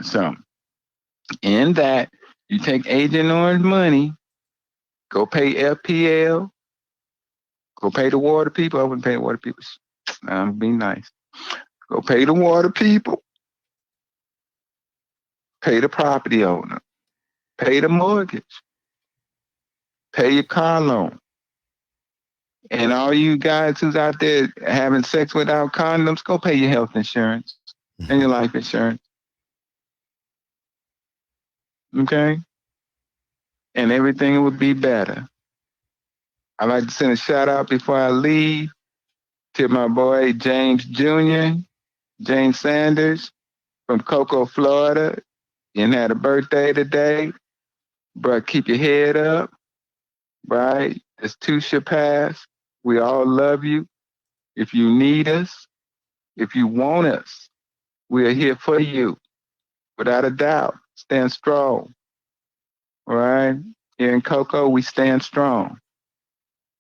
So, in that, you take Agent Orange money, go pay FPL, go pay the water people. I wouldn't pay the water people. I'm being nice. Go pay the water people. Pay the property owner. Pay the mortgage. Pay your car loan. And all you guys who's out there having sex without condoms, go pay your health insurance and your life insurance. Okay? And everything would be better. I'd like to send a shout out before I leave to my boy James Jr., James Sanders from Cocoa, Florida. You had a birthday today. Bro, keep your head up. Right? This too shall pass. We all love you. If you need us, if you want us, we are here for you. Without a doubt. Stand strong. All right? Here in Cocoa, we stand strong.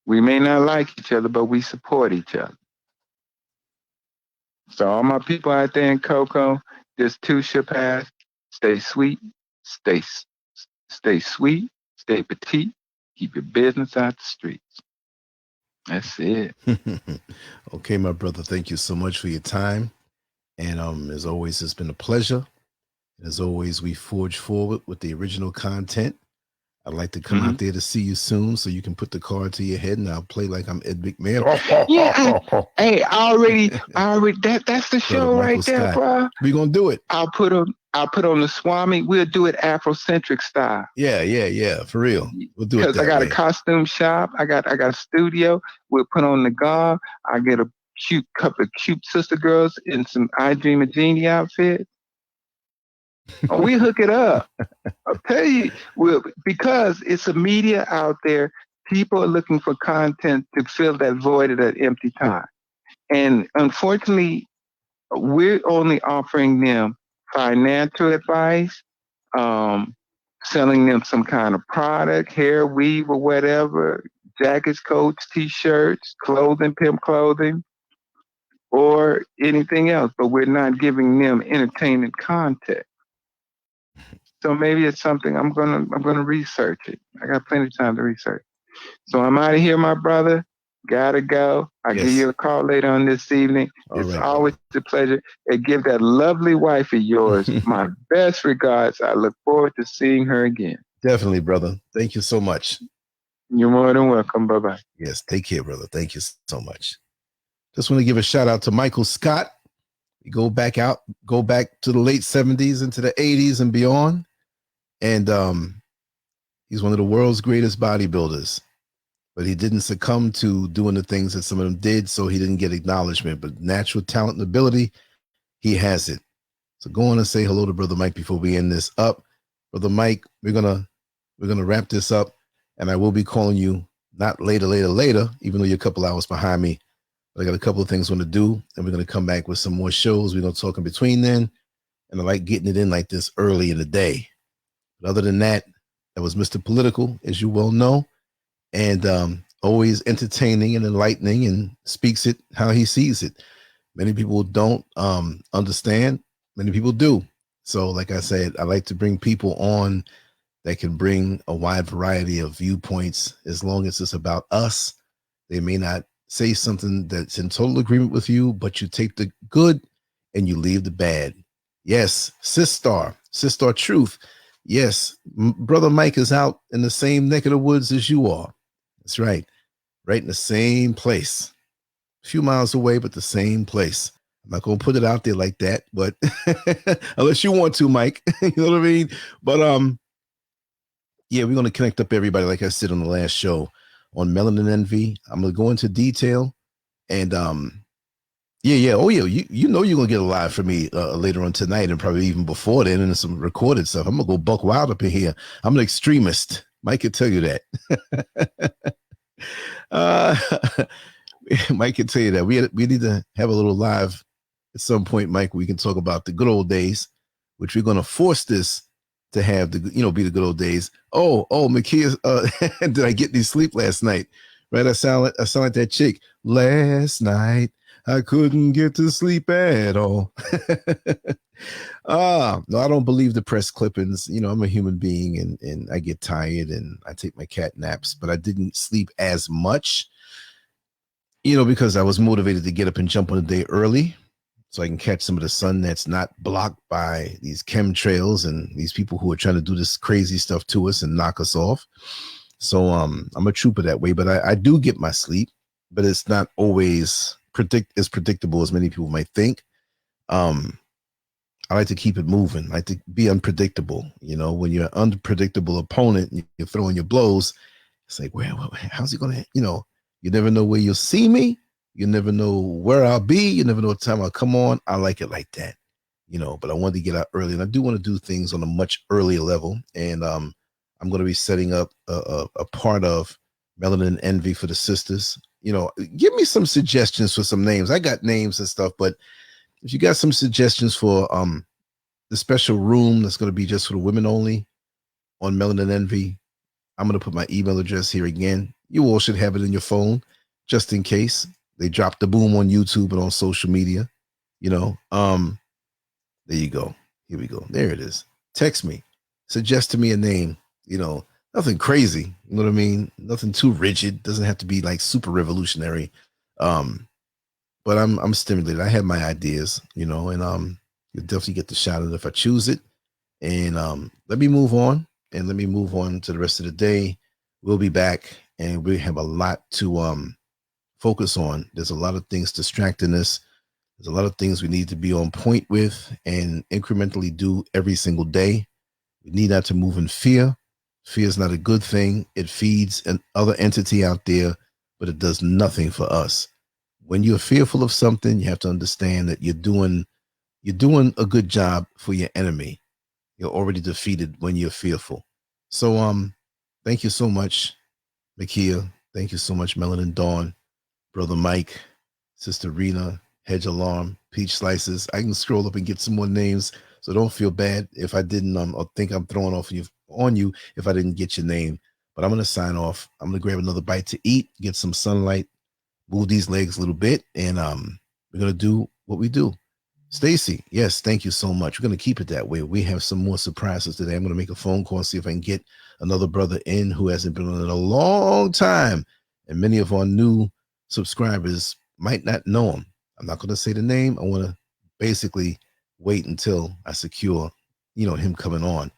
We may not like each other, but we support each other. So all my people out there in Cocoa, this too shall pass. Stay sweet. Stay sweet. Stay petite. Keep your business out the streets. That's it. Okay, my brother. Thank you so much for your time. And as always, it's been a pleasure. As always, we forge forward with the original content. I'd like to come out there to see you soon, so you can put the card to your head, and I'll play like I'm Ed McMahon. Yeah, hey, I already. That's the show Brother right Michael there, Scott. bro. We gonna do it. I'll put on the Swami. We'll do it Afrocentric style. Yeah, for real. We'll do it because I got a costume shop. I got a studio. We'll put on the garb. I get a couple of cute sister girls in some I Dream of Genie outfits. Oh, we hook it up. I'll tell you, because it's a media out there. People are looking for content to fill that void of that empty time. And unfortunately, we're only offering them financial advice, selling them some kind of product, hair, weave, or whatever, jackets, coats, t-shirts, clothing, pimp clothing, or anything else. But we're not giving them entertainment content. So maybe it's something I'm gonna research it. I got plenty of time to research. So I'm out of here, my brother. Gotta go. I'll give you a call later on this evening. It's always a pleasure. And give that lovely wife of yours my best regards. I look forward to seeing her again. Definitely, brother. Thank you so much. You're more than welcome. Bye-bye. Yes, take care, brother. Thank you so much. Just want to give a shout out to Michael Scott. We go back to the late 70s into the 80s and beyond. And he's one of the world's greatest bodybuilders. But he didn't succumb to doing the things that some of them did, so he didn't get acknowledgement. But natural talent and ability, he has it. So go on and say hello to Brother Mike before we end this up. Brother Mike, we're gonna wrap this up, and I will be calling you not later, even though you're a couple hours behind me. But I got a couple of things I want to do, and we're gonna come back with some more shows. We're gonna talk in between then, and I like getting it in like this early in the day. But other than that, that was Mr. Political, as you well know. And always entertaining and enlightening, and speaks it how he sees it. Many people don't understand. Many people do. So like I said, I like to bring people on that can bring a wide variety of viewpoints, as long as it's about us. They may not say something that's in total agreement with you, but you take the good and you leave the bad. Yes, Sister Truth. Yes, Brother Mike is out in the same neck of the woods as you are. That's right. Right in the same place. A few miles away, but the same place. I'm not going to put it out there like that, but unless you want to, Mike, you know what I mean? But yeah, we're going to connect up everybody, like I said on the last show, on Melanin Envy. I'm going to go into detail, and yeah. Oh yeah, you know you're going to get a live from me later on tonight, and probably even before then, and some recorded stuff. I'm going to go buck wild up in here. I'm an extremist. Mike can tell you that. Mike can tell you that. We need to have a little live at some point, Mike. We can talk about the good old days, which we're going to force this to have be the good old days. Oh, Makia, did I get any sleep last night? Right, I sound like that chick. Last night I couldn't get to sleep at all. No, I don't believe the press clippings. I'm a human being, and I get tired, and I take my cat naps, but I didn't sleep as much, because I was motivated to get up and jump on the day early so I can catch some of the sun that's not blocked by these chemtrails and these people who are trying to do this crazy stuff to us and knock us off. So I'm a trooper that way, but I do get my sleep, but it's not always as predictable as many people might think. I like to keep it moving. I like to be unpredictable. When you're an unpredictable opponent, you're throwing your blows. It's like, well, how's he going to, you never know where you'll see me. You never know where I'll be. You never know what time I'll come on. I like it like that, but I wanted to get out early, and I do want to do things on a much earlier level. And I'm going to be setting up a part of Melanin Envy for the sisters. Give me some suggestions for some names. I got names and stuff, but if you got some suggestions for the special room that's going to be just for the women only on Melanin Envy, I'm going to put my email address here again. You all should have it in your phone, just in case they drop the boom on YouTube and on social media. There you go. Here we go. There it is. Text me. Suggest to me a name. Nothing crazy. You know what I mean? Nothing too rigid. Doesn't have to be like super revolutionary. But I'm stimulated. I have my ideas, and you'll definitely get the shout out if I choose it. And let me move on. and let me move on to the rest of the day. We'll be back, and we have a lot to focus on. There's a lot of things distracting us. There's a lot of things we need to be on point with and incrementally do every single day. We need not to move in fear. Fear is not a good thing. It feeds another entity out there, but it does nothing for us. When you're fearful of something, you have to understand that you're doing a good job for your enemy. You're already defeated when you're fearful. So thank you so much, Makia. Thank you so much, Melanin Dawn, Brother Mike, Sister Rena, Hedge Alarm, Peach Slices. I can scroll up and get some more names, so don't feel bad if I didn't or think I'm throwing off on you if I didn't get your name. But I'm going to sign off. I'm going to grab another bite to eat, get some sunlight, move these legs a little bit, and we're going to do what we do. Stacy, yes, thank you so much. We're going to keep it that way. We have some more surprises today. I'm going to make a phone call and see if I can get another brother in who hasn't been on in a long time. And many of our new subscribers might not know him. I'm not going to say the name. I want to basically wait until I secure, him coming on.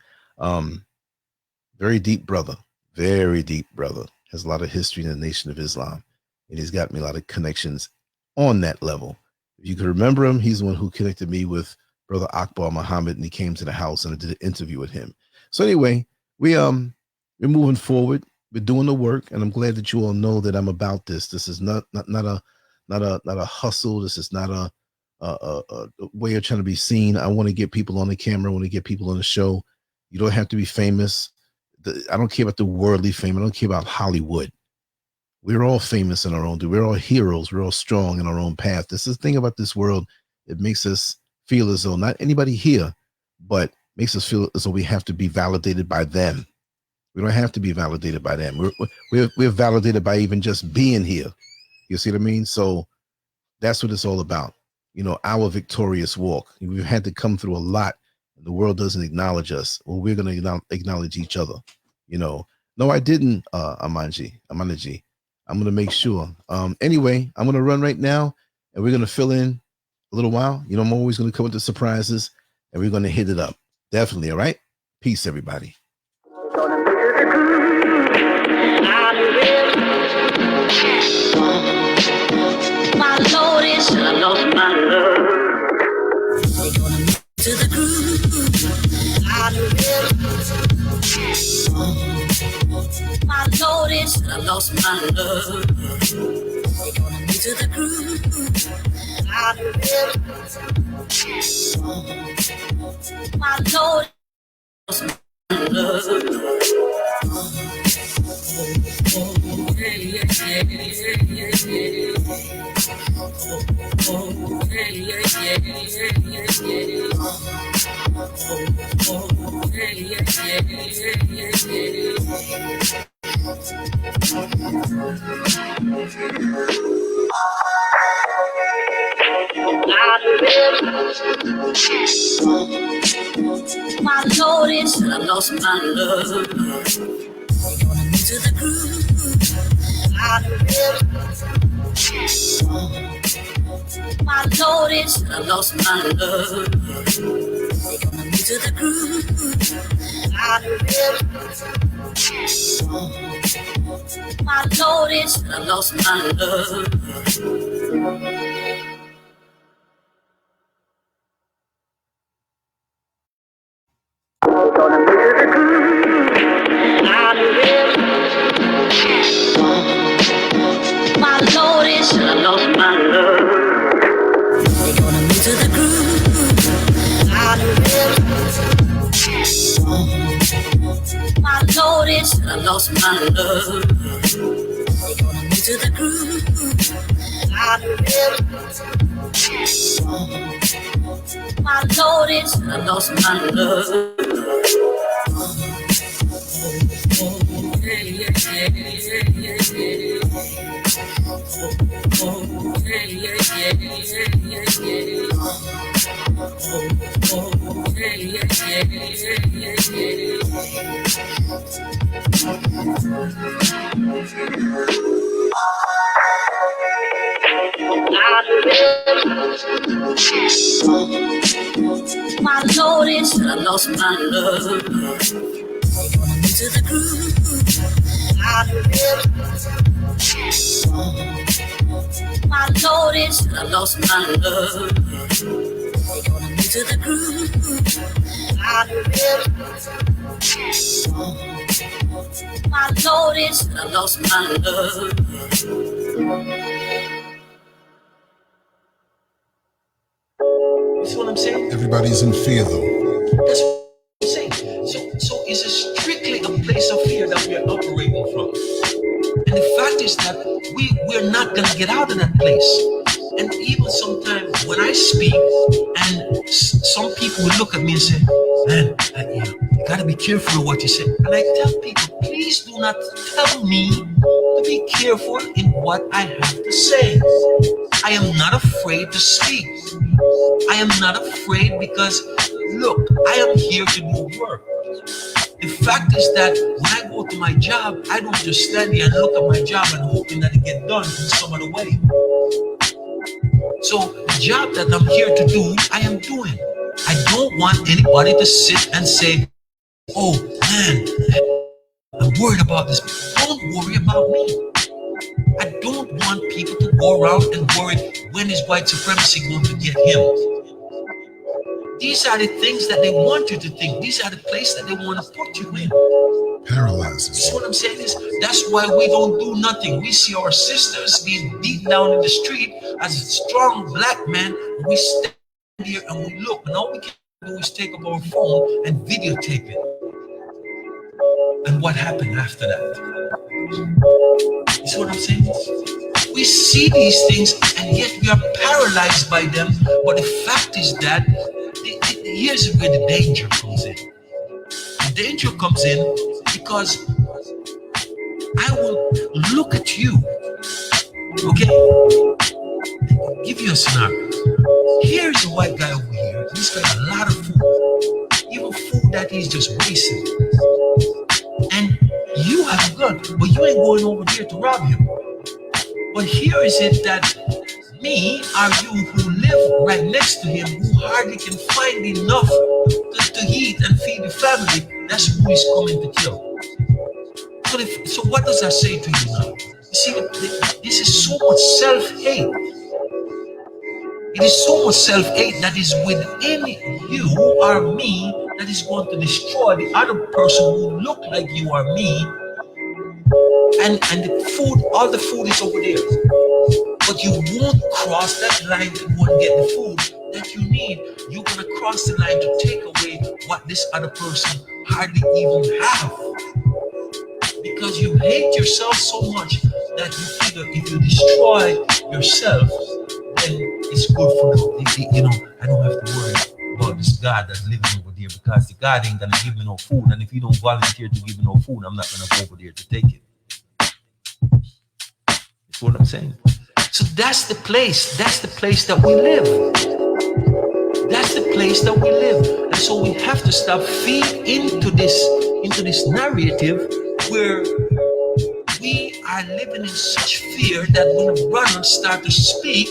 Very deep brother, has a lot of history in the Nation of Islam, and he's got me a lot of connections on that level. If you can remember him, he's the one who connected me with Brother Akbar Muhammad, and he came to the house and I did an interview with him. So anyway, we're moving forward. We're doing the work, and I'm glad that you all know that I'm about this. This is not a hustle. This is not a way of trying to be seen. I want to get people on the camera. I want to get people on the show. You don't have to be famous. I don't care about the worldly fame. I don't care about Hollywood. We're all famous in our own way. We're all heroes. We're all strong in our own path. This is the thing about this world. It makes us feel as though not anybody here, but makes us feel as though we have to be validated by them. We don't have to be validated by them. We're validated by even just being here. You see what I mean? So that's what it's all about. Our victorious walk. We've had to come through a lot. The world doesn't acknowledge us. Well, we're going to acknowledge each other. No, I didn't, Amanaji. I'm going to make sure. Anyway, I'm going to run right now, and we're going to fill in a little while. I'm always going to come with the surprises, and we're going to hit it up. Definitely, all right? Peace, everybody. My Lord is I lost my love. They're gonna move to the groove. I my Lord is I lost my love. They're gonna move to the groove. I my Lord lost my love. My Lord is I lost my love. They're gonna move to the groove. My Lord is I lost my love. They're gonna move to the groove. My Lord is I lost my love. My Lord is I lost my love. They're gonna move to the groove. My Lord is I lost my love. They're gonna move to the groove. My Lord is I lost my love. My Lord is I lost my love. to the groove. I my Lord is I lost my love. They gonna move to the groove. I my Lord is I lost my love. See what I'm saying? Everybody's in fear, though. That's what I'm saying. So it's strictly a place of fear that we are operating from. And the fact is that we're not going to get out of that place. And even sometimes when I speak, and some people will look at me and say, man, you got to be careful of what you say. And I tell people, please do not tell me to be careful in what I have to say. I am not afraid to speak. I am not afraid because, look, I am here to do work. The fact is that when I go to my job, I don't just stand here and look at my job and hoping that it get done in some other way. So the job that I'm here to do, I am doing. I don't want anybody to sit and say, oh man, I'm worried about this. Don't worry about me. I don't want people to go around and worry when is white supremacy going to get him. These are the things that they want you to think. These are the places that they want to put you in. Paralyzes. See what I'm saying is that's why we don't do nothing. We see our sisters being beat down in the street as a strong black man. And we stand here and we look, and all we can do is take up our phone and videotape it. And what happened after that? You see what I'm saying? We see these things and yet we are paralyzed by them. But the fact is that here's where the danger comes in. The danger comes in because I will look at you, okay? Give you a scenario. Here's a white guy over here. He's got a lot of food, even food that he's just wasting. And you have a gun, but you ain't going over there to rob him. But here is it that me or you who live right next to him, who hardly can find enough to eat and feed the family, that's who he's coming to kill. So what does that say to you now? You see, this is so much self-hate. It is so much self-hate that is within you or me that is going to destroy the other person who look like you or me. And the food, all the food is over there. But you won't cross that line to go and get the food that you need. You're going to cross the line to take away what this other person hardly even have. Because you hate yourself so much that you figure if you destroy yourself, then it's good for the, you know, I don't have to worry about this God that's living over there because the God ain't going to give me no food. And if you don't volunteer to give me no food, I'm not going to go over there to take it. That's what I'm saying. So that's the place. That's the place that we live. That's the place that we live. And so we have to stop feeding into this narrative where we are living in such fear that when brothers start to speak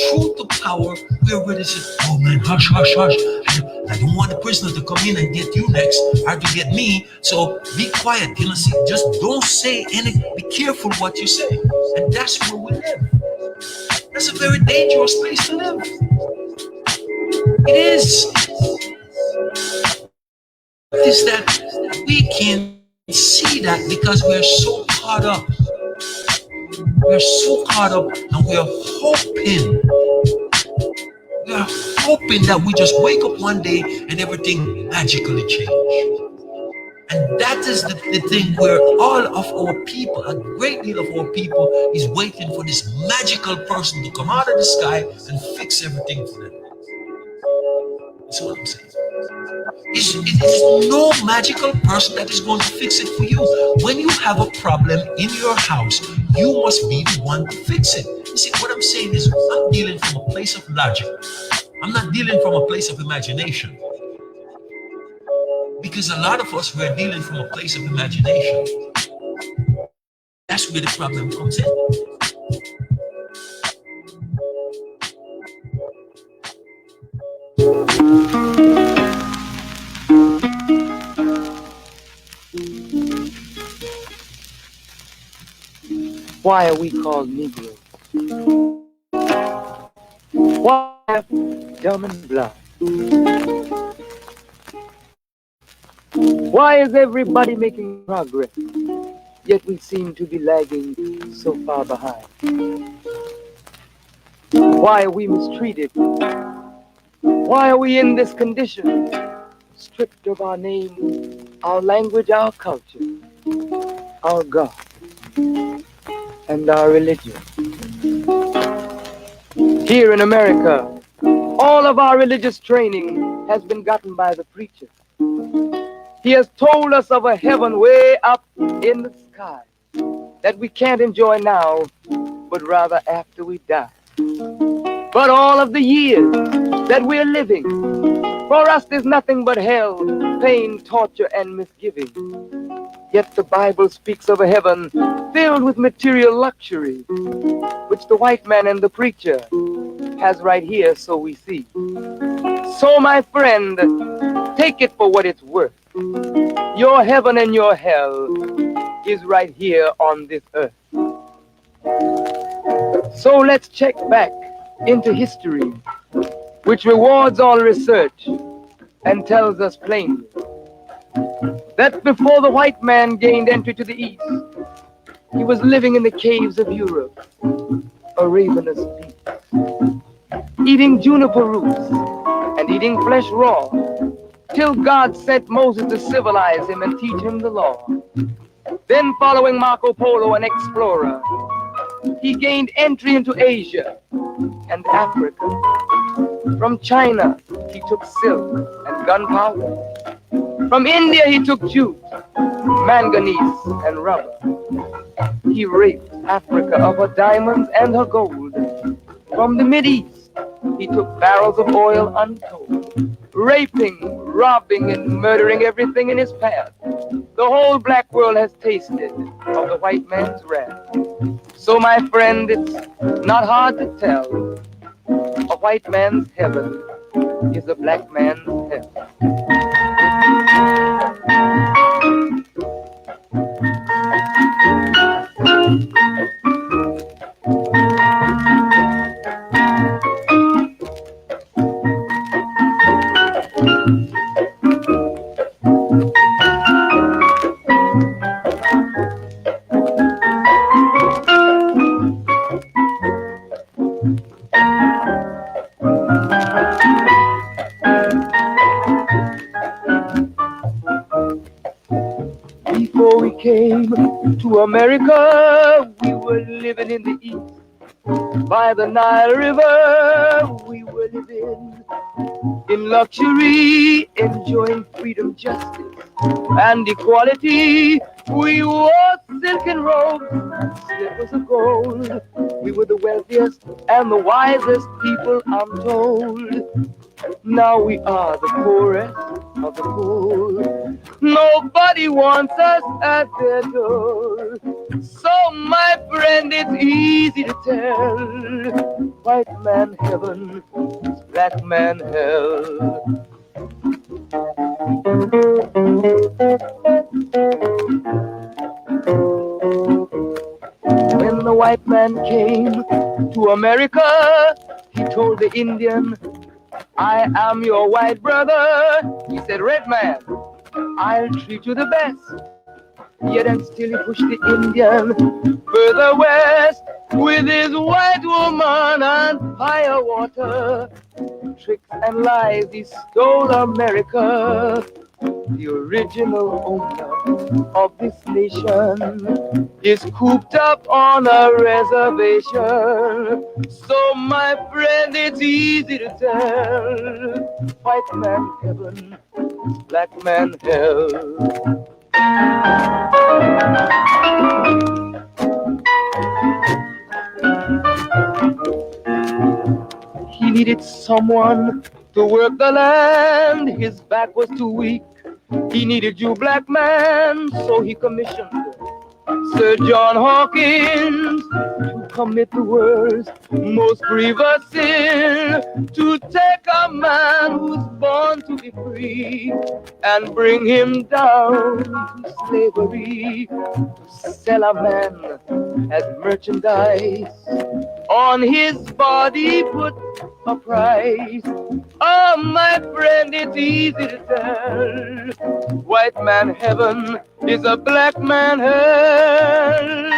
truth to power, we're ready to say, oh man, hush, hush, hush. I don't want the prisoner to come in and get you next or to get me. So be quiet. You know, see, just don't say anything. Be careful what you say. And that's where we live. That's a very dangerous place to live. It is. It is that we can see that because we're so caught up. We're so caught up and we are hoping. We are hoping that we just wake up one day and everything magically change. And that is the thing where all of our people, a great deal of our people, is waiting for this magical person to come out of the sky and fix everything for them. That's what I'm saying. It is no magical person that is going to fix it for you. When you have a problem in your house, you must be the one to fix it. You see, what I'm saying is I'm dealing from a place of logic. I'm not dealing from a place of imagination. Because a lot of us, we're dealing from a place of imagination. That's where the problem comes in. Why are we called Negroes? Why are we dumb and blind? Why is everybody making progress, yet we seem to be lagging so far behind? Why are we mistreated? Why are we in this condition? Stripped of our name, our language, our culture, our God, and our religion. Here in America, all of our religious training has been gotten by the preacher. He has told us of a heaven way up in the sky that we can't enjoy now, but rather after we die. But all of the years that we're living, for us there's nothing but hell, pain, torture, and misgiving. Yet the Bible speaks of a heaven filled with material luxury, which the white man and the preacher has right here, so we see. So my friend, take it for what it's worth. Your heaven and your hell is right here on this earth. So let's check back into history, which rewards all research and tells us plainly that before the white man gained entry to the East, he was living in the caves of Europe, a ravenous beast, eating juniper roots and eating flesh raw, till God sent Moses to civilize him and teach him the law. Then, following Marco Polo, an explorer, he gained entry into Asia and Africa. From China, he took silk and gunpowder. From India, he took jute, manganese, and rubber. He raped Africa of her diamonds and her gold. From the Mideast, he took barrels of oil untold, raping, robbing, and murdering everything in his path. The whole black world has tasted of the white man's wrath. So, my friend, it's not hard to tell. A white man's heaven is a black man's hell. Before we came to America, we were living in the East. By the Nile River, we were living in luxury, enjoying freedom, justice, and equality. We wore silken robes, slippers of gold. We were the wealthiest and the wisest people, I'm told. Now we are the poorest of the poor. Nobody wants us at their door. So, my friend, it's easy to tell. White man heaven is black man hell. When the white man came to America, he told the Indian, I am your white brother. He said, red man, I'll treat you the best. Yet and still he pushed the Indian further west with his white woman and fire water. Tricks and lies, he stole America. The original owner of this nation is cooped up on a reservation. So, my friend, it's easy to tell. White man heaven, black man hell. He needed someone to work the land. His back was too weak. He needed you, black man, so he commissioned Sir John Hawkins to commit the world's most grievous sin, to take a man who's born to be free and bring him down to slavery, to sell a man as merchandise. On his body put a price. Oh, my friend, it's easy to tell. White man heaven is a black man hell.